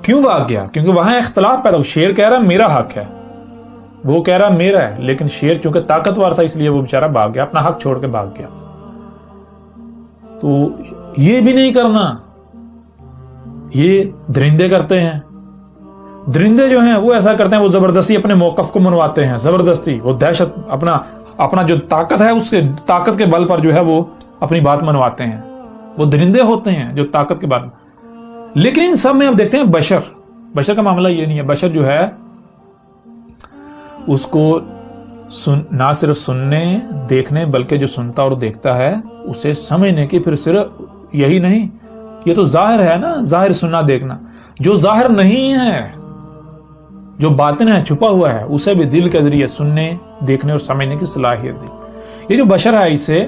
کیوں بھاگ گیا؟ کیونکہ وہاں اختلاف پیدا ہو. شیر کہہ رہا میرا حق ہے، وہ کہہ رہا میرا ہے، لیکن شیر چونکہ طاقتور تھا اس لیے وہ بیچارہ بھاگ گیا، اپنا حق چھوڑ کے بھاگ گیا. تو یہ بھی نہیں کرنا، یہ درندے کرتے ہیں. درندے جو ہیں وہ ایسا کرتے ہیں، وہ زبردستی اپنے موقف کو منواتے ہیں، زبردستی وہ دہشت، اپنا جو طاقت ہے اس کے طاقت کے بل پر جو ہے وہ اپنی بات منواتے ہیں. وہ درندے ہوتے ہیں جو طاقت کے بل. لیکن ان سب میں اب دیکھتے ہیں بشر کا معاملہ یہ نہیں ہے. بشر جو ہے اس کو نہ صرف سننے دیکھنے بلکہ جو سنتا اور دیکھتا ہے اسے سمجھنے کی، پھر صرف یہی نہیں، یہ تو ظاہر ہے نا، ظاہر سننا دیکھنا. جو ظاہر نہیں ہے جو باطن ہے چھپا ہوا ہے اسے بھی دل کے ذریعے سننے دیکھنے اور سمجھنے کی صلاحیت دی. یہ جو بشر ہے اسے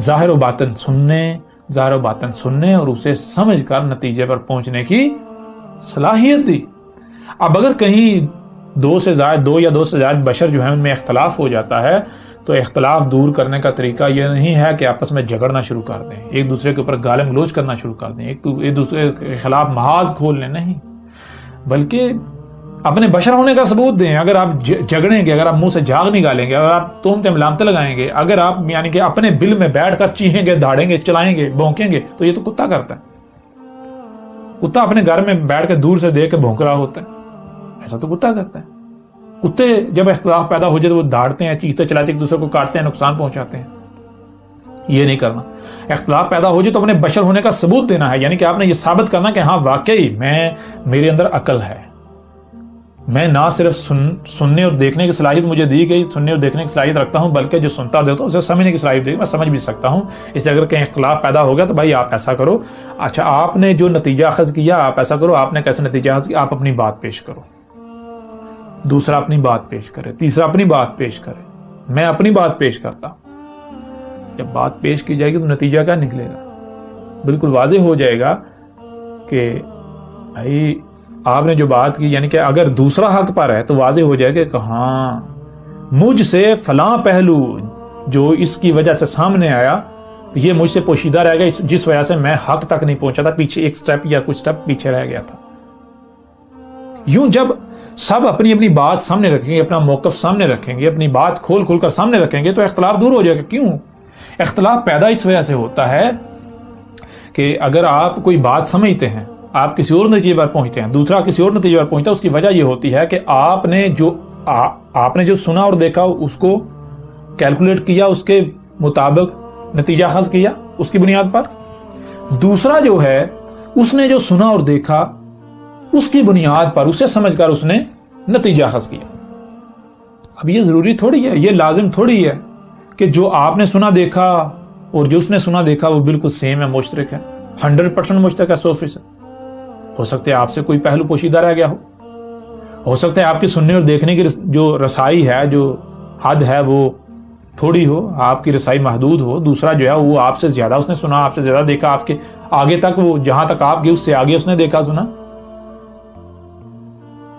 ظاہر و باطن سننے اور اسے سمجھ کر نتیجے پر پہنچنے کی صلاحیت دی. اب اگر کہیں دو یا دو سے زائد بشر جو ہیں ان میں اختلاف ہو جاتا ہے تو اختلاف دور کرنے کا طریقہ یہ نہیں ہے کہ آپس میں جھگڑنا شروع کر دیں, ایک دوسرے کے اوپر گالم گلوچ کرنا شروع کر دیں, ایک دوسرے کے خلاف محاذ کھول لیں, نہیں, بلکہ اپنے بشر ہونے کا ثبوت دیں. اگر آپ جھگڑیں گے, اگر آپ منہ سے جھاگ نکالیں گے, اگر آپ تہمتیں ملامتیں لگائیں گے, اگر آپ یعنی کہ اپنے بل میں بیٹھ کر چیخیں گے, دھاڑیں گے, چلائیں گے, بھونکیں گے, تو یہ تو کتا کرتا ہے. کتا اپنے گھر میں بیٹھ کے دور سے دیکھ کے بھونک رہا ہوتا ہے, ایسا تو کتا کرتا ہے. کتے جب اختلاف پیدا ہو جائے تو وہ دھاڑتے ہیں, چیختے چلاتے ایک دوسرے کو کاٹتے ہیں, نقصان پہنچاتے ہیں. یہ نہیں کرنا. اختلاف پیدا ہو جائے تو اپنے بشر ہونے کا ثبوت دینا ہے, یعنی کہ آپ نے یہ ثابت کرنا کہ ہاں واقعی میرے اندر عقل ہے, میں نہ صرف سننے اور دیکھنے کی صلاحیت مجھے دی گئی, سننے اور دیکھنے کی صلاحیت رکھتا ہوں, بلکہ جو سنتا اور دیکھتا ہوں اسے سمجھنے کی صلاحیت دی, میں سمجھ بھی سکتا ہوں. اس لیے اگر کہیں اختلاف پیدا ہو گیا تو بھائی آپ ایسا کرو, اچھا آپ نے جو نتیجہ اخذ کیا آپ ایسا کرو, آپ نے کیسے نتیجہ اخذ کیا, آپ اپنی بات پیش کرو, دوسرا اپنی بات پیش کرے, تیسرا اپنی بات پیش کرے, میں اپنی بات پیش کرتا ہوں. جب بات پیش کی جائے گی تو نتیجہ کیا نکلے گا؟ بالکل واضح ہو جائے گا کہ بھائی آپ نے جو بات کی, یعنی کہ اگر دوسرا حق پر ہے تو واضح ہو جائے گا کہ ہاں مجھ سے فلاں پہلو جو اس کی وجہ سے سامنے آیا یہ مجھ سے پوشیدہ رہ گیا, جس وجہ سے میں حق تک نہیں پہنچا تھا, پیچھے ایک سٹیپ یا کچھ سٹیپ پیچھے رہ گیا تھا. یوں جب سب اپنی اپنی بات سامنے رکھیں گے, اپنا موقف سامنے رکھیں گے, اپنی بات کھول کر سامنے رکھیں گے تو اختلاف دور ہو جائے گا. کیوں اختلاف پیدا اس وجہ سے ہوتا ہے کہ اگر آپ کوئی بات سمجھتے ہیں, آپ کسی اور نتیجے پر پہنچتے ہیں, دوسرا کسی اور نتیجے پر پہنچتا ہے, اس کی وجہ یہ ہوتی ہے کہ آپ نے جو سنا اور دیکھا اس کو کیلکولیٹ کیا, اس کے مطابق نتیجہ اخذ کیا, اس کی بنیاد پر. دوسرا جو ہے اس نے جو سنا اور دیکھا اس کی بنیاد پر اسے سمجھ کر اس نے نتیجہ اخذ کیا. اب یہ ضروری تھوڑی ہے, یہ لازم تھوڑی ہے کہ جو آپ نے سنا دیکھا اور جو اس نے سنا دیکھا وہ بالکل سیم ہے, مشترک ہے, 100% مشترک ہے, 100%. ہو سکتا ہے آپ سے کوئی پہلو پوشیدہ رہ گیا ہو سکتا ہے آپ کی سننے اور دیکھنے کی جو رسائی ہے, جو حد ہے وہ تھوڑی ہو, آپ کی رسائی محدود ہو, دوسرا جو ہے وہ آپ سے زیادہ اس نے سنا, آپ سے زیادہ دیکھا, آپ کے آگے تک وہ جہاں تک آپ گئے اس سے آگے اس نے دیکھا سنا.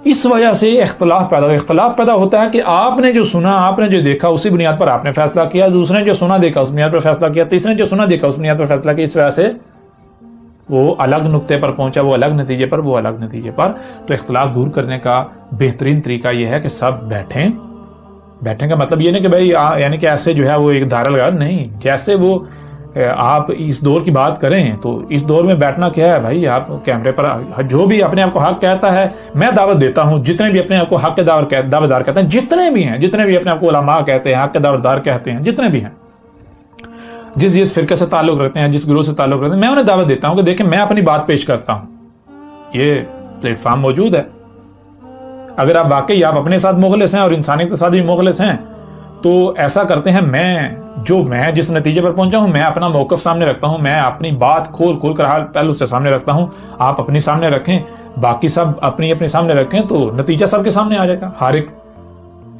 اس وجہ سے اختلاف پیدا ہوتا ہے کہ آپ نے جو سنا, آپ نے جو دیکھا اسی بنیاد پر آپ نے فیصلہ کیا, دوسرے نے جو سنا دیکھا اس بنیاد پر فیصلہ کیا, تیسرے نے جو سنا دیکھا اس بنیاد پر فیصلہ کیا. اس وجہ سے وہ الگ نقطے پر پہنچا, وہ الگ نتیجے پر, وہ الگ نتیجے پر. تو اختلاف دور کرنے کا بہترین طریقہ یہ ہے کہ سب بیٹھیں کا مطلب یہ نہیں کہ بھائی یعنی کہ ایسے جو ہے وہ ایک دھارا لگا, نہیں. جیسے وہ آپ اس دور کی بات کریں تو اس دور میں بیٹھنا کیا ہے بھائی, آپ کیمرے پر جو بھی اپنے آپ کو حق کہتا ہے, میں دعوت دیتا ہوں جتنے بھی اپنے آپ کو حق کے دعوت دار کہتے ہیں, جتنے بھی اپنے آپ کو علماء کہتے ہیں, حق کے دعوت دار کہتے ہیں, جتنے بھی ہیں, جس فرقے سے تعلق رکھتے ہیں, جس گروہ سے تعلق رکھتے ہیں, میں انہیں دعوت دیتا ہوں کہ دیکھیں میں اپنی بات پیش کرتا ہوں, یہ پلیٹ فارم موجود ہے. اگر آپ واقعی آپ اپنے ساتھ مخلص ہیں اور انسانیت کے ساتھ بھی مخلص ہیں تو ایسا کرتے ہیں, میں جس نتیجے پر پہنچا ہوں میں اپنا موقف سامنے رکھتا ہوں, میں اپنی بات کھول کر حال پہلو سے سامنے رکھتا ہوں, آپ اپنی سامنے رکھیں, باقی سب اپنی سامنے رکھیں, تو نتیجہ سب کے سامنے آ جائے گا. ہر ایک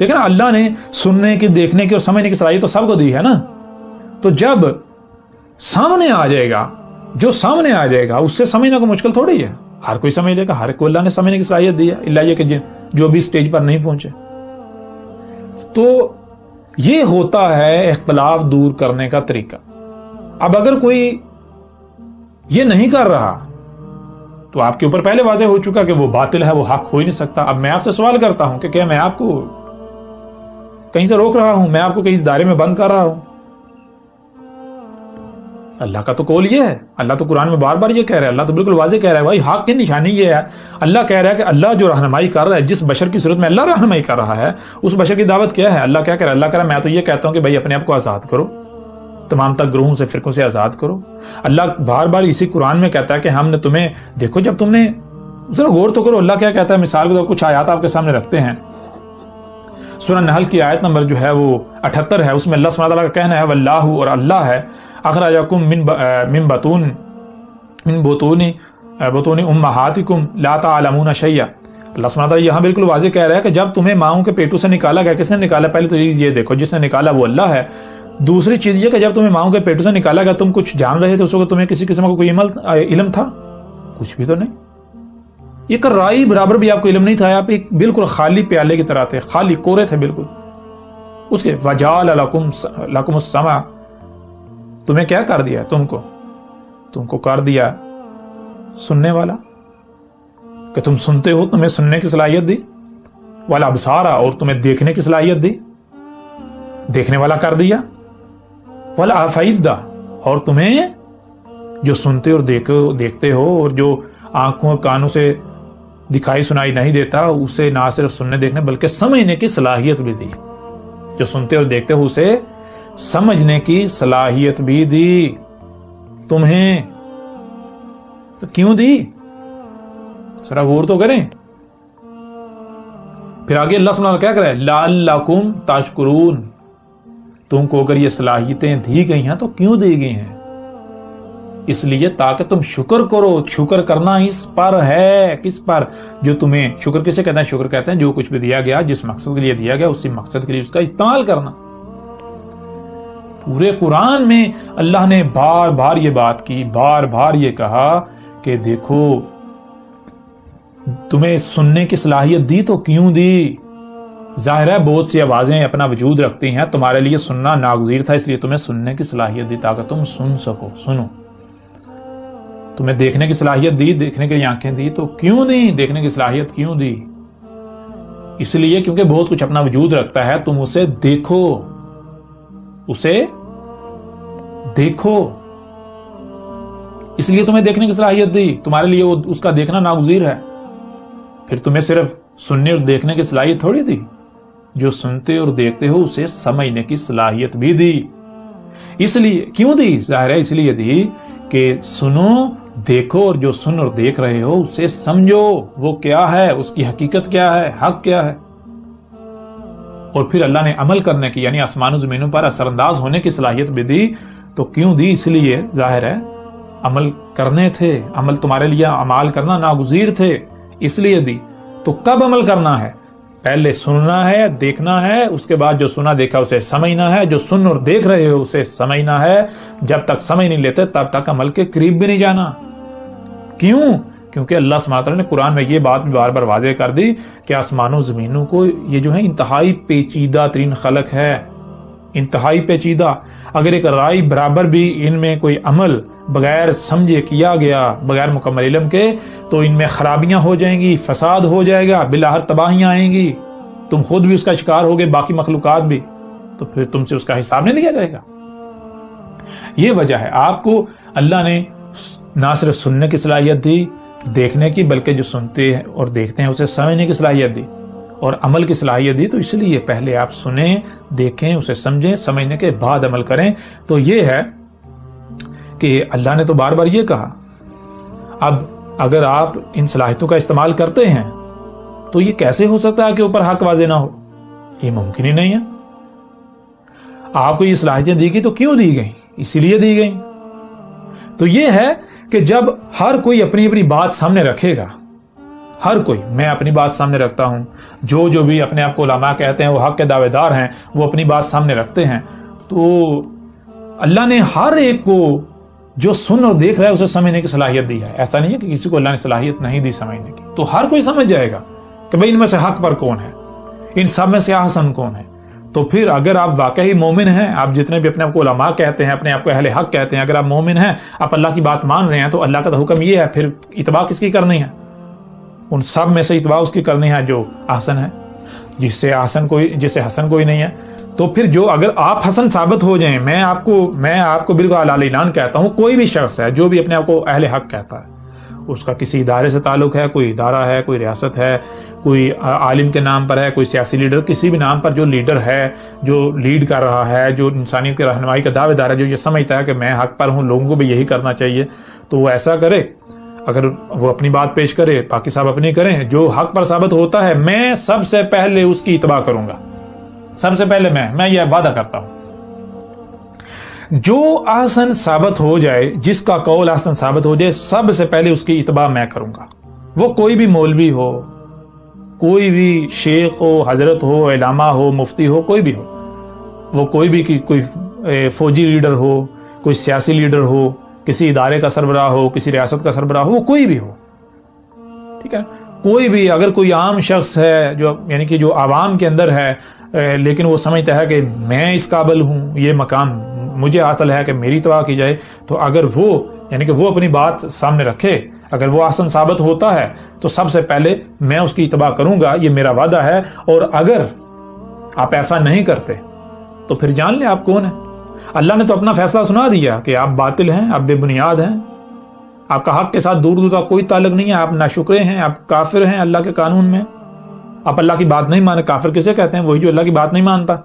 دیکھیں نا, اللہ نے سننے کی, دیکھنے کی اور سمجھنے کی صلاحیت تو سب کو دی ہے نا. تو جب سامنے آ جائے گا, جو سامنے آ جائے گا اس سے سمجھنا کو مشکل تھوڑی ہے, ہر کوئی سمجھ لے گا, ہر کوئی اللہ نے سمجھنے کی صلاحیت دی ہے, اللہ یہ کہ جو بھی سٹیج پر نہیں پہنچے. تو یہ ہوتا ہے اختلاف دور کرنے کا طریقہ. اب اگر کوئی یہ نہیں کر رہا تو آپ کے اوپر پہلے واضح ہو چکا کہ وہ باطل ہے, وہ حق ہو ہی نہیں سکتا. اب میں آپ سے سوال کرتا ہوں کہ کیا میں آپ کو کہیں سے روک رہا ہوں, میں آپ کو کہیں دائرے میں بند کر رہا ہوں؟ اللہ کا تو قول یہ ہے, اللہ تو قرآن میں بار بار یہ کہہ رہا ہے, اللہ تو بالکل واضح کہہ رہا ہے بھائی حق کی نشانی یہ ہے. اللہ کہہ رہا ہے کہ اللہ جو رہنمائی کر رہا ہے, جس بشر کی صورت میں اللہ رہنمائی کر رہا ہے اس بشر کی دعوت کیا ہے؟ اللہ کیا کہہ رہا ہے؟ اللہ کہہ رہا ہے میں تو یہ کہتا ہوں کہ بھائی اپنے آپ کو آزاد کرو, تمام تک گروہوں سے, فرقوں سے آزاد کرو. اللہ بار بار اسی قرآن میں کہتا ہے کہ ہم نے تمہیں, دیکھو جب تم نے ذرا غور تو کرو اللہ کیا کہتا ہے. مثال کے طور کچھ آیات آپ کے سامنے رکھتے ہیں. سورہ نحل کی آیت نمبر جو ہے وہ 78 ہے, اس میں اللہ سبحانہ وتعالیٰ کا کہنا ہے واللہ, اور اللہ ہے, اخرجکم من بطون امہاتکم لا تعلمون شیئا, اللہ سبحانہ وتعالی یہاں بالکل واضح کہہ رہا ہے کہ جب تمہیں ماؤں کے پیٹوں سے نکالا گیا، کس نے نکالا؟ پہلے تو یہ دیکھو، جس نے نکالا وہ اللہ ہے۔ دوسری چیز یہ کہ جب تمہیں ماؤں کے پیٹوں سے نکالا گیا تم کچھ جان رہے تھے اس وقت؟ تمہیں کسی قسم کا کوئی علم تھا؟ کچھ بھی تو نہیں۔ یہ رائی برابر بھی آپ کو علم نہیں تھا، آپ ایک بالکل خالی پیالے کی طرح تھے، خالی کورے تھے بالکل۔ اس کے وجعل لکم السمع، تمہیں کیا کر دیا؟ تم کو کر دیا سننے والا، کہ تم سنتے ہو، تمہیں سننے کی صلاحیت دی، والابصار، اور تمہیں دیکھنے کی صلاحیت دی، دیکھنے والا کر دیا، والافئدہ، اور تمہیں جو سنتے اور دیکھتے ہو اور جو آنکھوں اور کانوں سے دکھائی سنائی نہیں دیتا اسے نہ صرف سننے دیکھنے بلکہ سمجھنے کی صلاحیت بھی دی۔ جو سنتے اور دیکھتے ہو اسے سمجھنے کی صلاحیت بھی دی تمہیں۔ تو کیوں دی؟ ذرا غور تو کریں۔ پھر آگے اللہ سبحانہ کیا کرے؟ لعلکم تشکرون، تم کو اگر یہ صلاحیتیں دی گئی ہیں تو کیوں دی گئی ہیں؟ اس لیے تاکہ تم شکر کرو۔ شکر کرنا اس پر ہے، کس پر؟ جو تمہیں، شکر کسے کہتے ہیں؟ شکر کہتے ہیں جو کچھ بھی دیا گیا، جس مقصد کے لیے دیا گیا اسی مقصد کے لیے اس کا استعمال کرنا۔ پورے قرآن میں اللہ نے بار بار یہ بات کی، بار بار یہ کہا کہ دیکھو تمہیں سننے کی صلاحیت دی تو کیوں دی؟ ظاہر ہے بہت سی آوازیں اپنا وجود رکھتی ہیں، تمہارے لیے سننا ناگزیر تھا، اس لیے تمہیں سننے کی صلاحیت دی تاکہ تم سن سکو، سنو۔ تمہیں دیکھنے کی صلاحیت دی، دیکھنے کے لیے آنکھیں دی، تو کیوں دی؟ دیکھنے کی صلاحیت کیوں دی؟ اس لیے کیونکہ بہت کچھ اپنا وجود رکھتا ہے، تم اسے دیکھو، اسے دیکھو، اس لیے تمہیں دیکھنے کی صلاحیت دی، تمہارے لیے اس کا دیکھنا ناگزیر ہے۔ پھر تمہیں صرف سننے اور دیکھنے کی صلاحیت تھوڑی دی، جو سنتے اور دیکھتے ہو اسے سمجھنے کی صلاحیت بھی دی۔ اس لیے کیوں دی؟ ظاہر ہے اس لیے دی کہ سنو، دیکھو، اور جو سن اور دیکھ رہے ہو اسے سمجھو، وہ کیا ہے، اس کی حقیقت کیا ہے، حق کیا ہے۔ اور پھر اللہ نے عمل کرنے کی، یعنی آسمان و زمینوں پر اثر انداز ہونے کی صلاحیت بھی دی۔ تو کیوں دی؟ اس لیے ظاہر ہے عمل کرنے تھے، عمل تمہارے لیے اعمال کرنا ناگزیر تھے، اس لیے دی۔ تو کب عمل کرنا ہے؟ پہلے سننا ہے، دیکھنا ہے، اس کے بعد جو سنا دیکھا اسے سمجھنا ہے، جو سن اور دیکھ رہے ہو اسے سمجھنا ہے۔ جب تک سمجھ نہیں لیتے تب تک عمل کے قریب بھی نہیں جانا۔ کیوں؟ کیونکہ اللہ سبحانہ وتعالی نے قرآن میں یہ بات بھی بار بار واضح کر دی کہ آسمانوں زمینوں کو یہ جو ہے انتہائی پیچیدہ ترین خلق ہے، انتہائی پیچیدہ۔ اگر ایک رائی برابر بھی ان میں کوئی عمل بغیر سمجھے کیا گیا، بغیر مکمل علم کے، تو ان میں خرابیاں ہو جائیں گی، فساد ہو جائے گا، بالآخر تباہیاں آئیں گی، تم خود بھی اس کا شکار ہوگے، باقی مخلوقات بھی، تو پھر تم سے اس کا حساب نہیں لیا جائے گا۔ یہ وجہ ہے آپ کو اللہ نے نہ صرف سننے کی صلاحیت دی، دیکھنے کی، بلکہ جو سنتے ہیں اور دیکھتے ہیں اسے سمجھنے کی صلاحیت دی اور عمل کی صلاحیت دی۔ تو اس لیے پہلے آپ سنیں، دیکھیں، اسے سمجھیں، سمجھنے کے بعد عمل کریں۔ تو یہ ہے کہ اللہ نے تو بار بار یہ کہا۔ اب اگر آپ ان صلاحیتوں کا استعمال کرتے ہیں تو یہ کیسے ہو سکتا ہے کہ اوپر حق واضح نہ ہو؟ یہ ممکن ہی نہیں ہے۔ آپ کو یہ صلاحیتیں دی گئی تو کیوں دی گئی؟ اسی لیے دی گئی۔ تو یہ ہے کہ جب ہر کوئی اپنی اپنی بات سامنے رکھے گا، ہر کوئی، میں اپنی بات سامنے رکھتا ہوں، جو بھی اپنے آپ کو علماء کہتے ہیں وہ حق کے دعوے دار ہیں، وہ اپنی بات سامنے رکھتے ہیں، تو اللہ نے ہر ایک کو جو سن اور دیکھ رہا ہے اسے سمجھنے کی صلاحیت دی ہے۔ ایسا نہیں ہے کہ کسی کو اللہ نے صلاحیت نہیں دی سمجھنے کی، تو ہر کوئی سمجھ جائے گا کہ بھئی ان میں سے حق پر کون ہے، ان سب میں سے احسن کون ہے۔ تو پھر اگر آپ واقعی مومن ہیں، آپ جتنے بھی اپنے آپ کو علماء کہتے ہیں، اپنے آپ کو اہل حق کہتے ہیں، اگر آپ مومن ہیں، آپ اللہ کی بات مان رہے ہیں، تو اللہ کا تو حکم یہ ہے، پھر اتباع کس کی کرنی ہے؟ ان سب میں سے اتباع اس کی کرنی ہے جو احسن ہے، جس سے حسن کوئی نہیں ہے۔ تو پھر جو اگر آپ حسن ثابت ہو جائیں، میں آپ کو بالکل اعلیٰ اعلان کہتا ہوں، کوئی بھی شخص ہے جو بھی اپنے آپ کو اہل حق کہتا ہے، اس کا کسی ادارے سے تعلق ہے، کوئی ادارہ ہے، کوئی ریاست ہے، کوئی عالم کے نام پر ہے، کوئی سیاسی لیڈر، کسی بھی نام پر جو لیڈر ہے، جو لیڈ کر رہا ہے، جو انسانیت کی رہنمائی کا دعوے دار ہے، جو یہ سمجھتا ہے کہ میں حق پر ہوں، لوگوں کو بھی یہی کرنا چاہیے، تو وہ ایسا کرے۔ اگر وہ اپنی بات پیش کرے، باقی صاحب اپنی کریں، جو حق پر ثابت ہوتا ہے میں سب سے پہلے اس کی اتباع کروں گا، سب سے پہلے میں یہ وعدہ کرتا ہوں۔ جو احسن ثابت ہو جائے، جس کا قول احسن ثابت ہو جائے، سب سے پہلے اس کی اتباع میں کروں گا، وہ کوئی بھی مولوی ہو، کوئی بھی شیخ ہو، حضرت ہو، علامہ ہو، مفتی ہو، کوئی بھی ہو، وہ کوئی بھی کوئی فوجی لیڈر ہو، کوئی سیاسی لیڈر ہو، کسی ادارے کا سربراہ ہو، کسی ریاست کا سربراہ ہو، وہ کوئی بھی ہو، ٹھیک ہے، کوئی بھی، اگر کوئی عام شخص ہے جو یعنی کہ جو عوام کے اندر ہے لیکن وہ سمجھتا ہے کہ میں اس قابل ہوں، یہ مقام مجھے حاصل ہے کہ میری اتباع کی جائے، تو اگر وہ یعنی کہ وہ اپنی بات سامنے رکھے، اگر وہ احسن ثابت ہوتا ہے تو سب سے پہلے میں اس کی اتباع کروں گا، یہ میرا وعدہ ہے۔ اور اگر آپ ایسا نہیں کرتے تو پھر جان لیں آپ کون ہیں۔ اللہ نے تو اپنا فیصلہ سنا دیا کہ آپ باطل ہیں، آپ بے بنیاد ہیں، آپ کا حق کے ساتھ دور دور کا کوئی تعلق نہیں ہے، آپ ناشکرے ہیں، آپ کافر ہیں اللہ کے قانون میں، آپ اللہ کی بات نہیں مانے۔ کافر کسے کہتے ہیں؟ وہی جو اللہ کی بات نہیں مانتا۔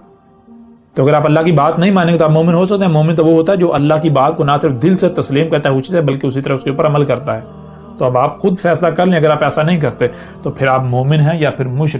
تو اگر آپ اللہ کی بات نہیں مانیں گے تو آپ مومن ہو سکتے ہیں؟ مومن تو وہ ہوتا ہے جو اللہ کی بات کو نہ صرف دل سے تسلیم کرتا ہے اسی سے، بلکہ اسی طرح اس کے اوپر عمل کرتا ہے۔ تو اب آپ خود فیصلہ کر لیں، اگر آپ ایسا نہیں کرتے تو پھر آپ مومن ہیں یا پھر مشرک۔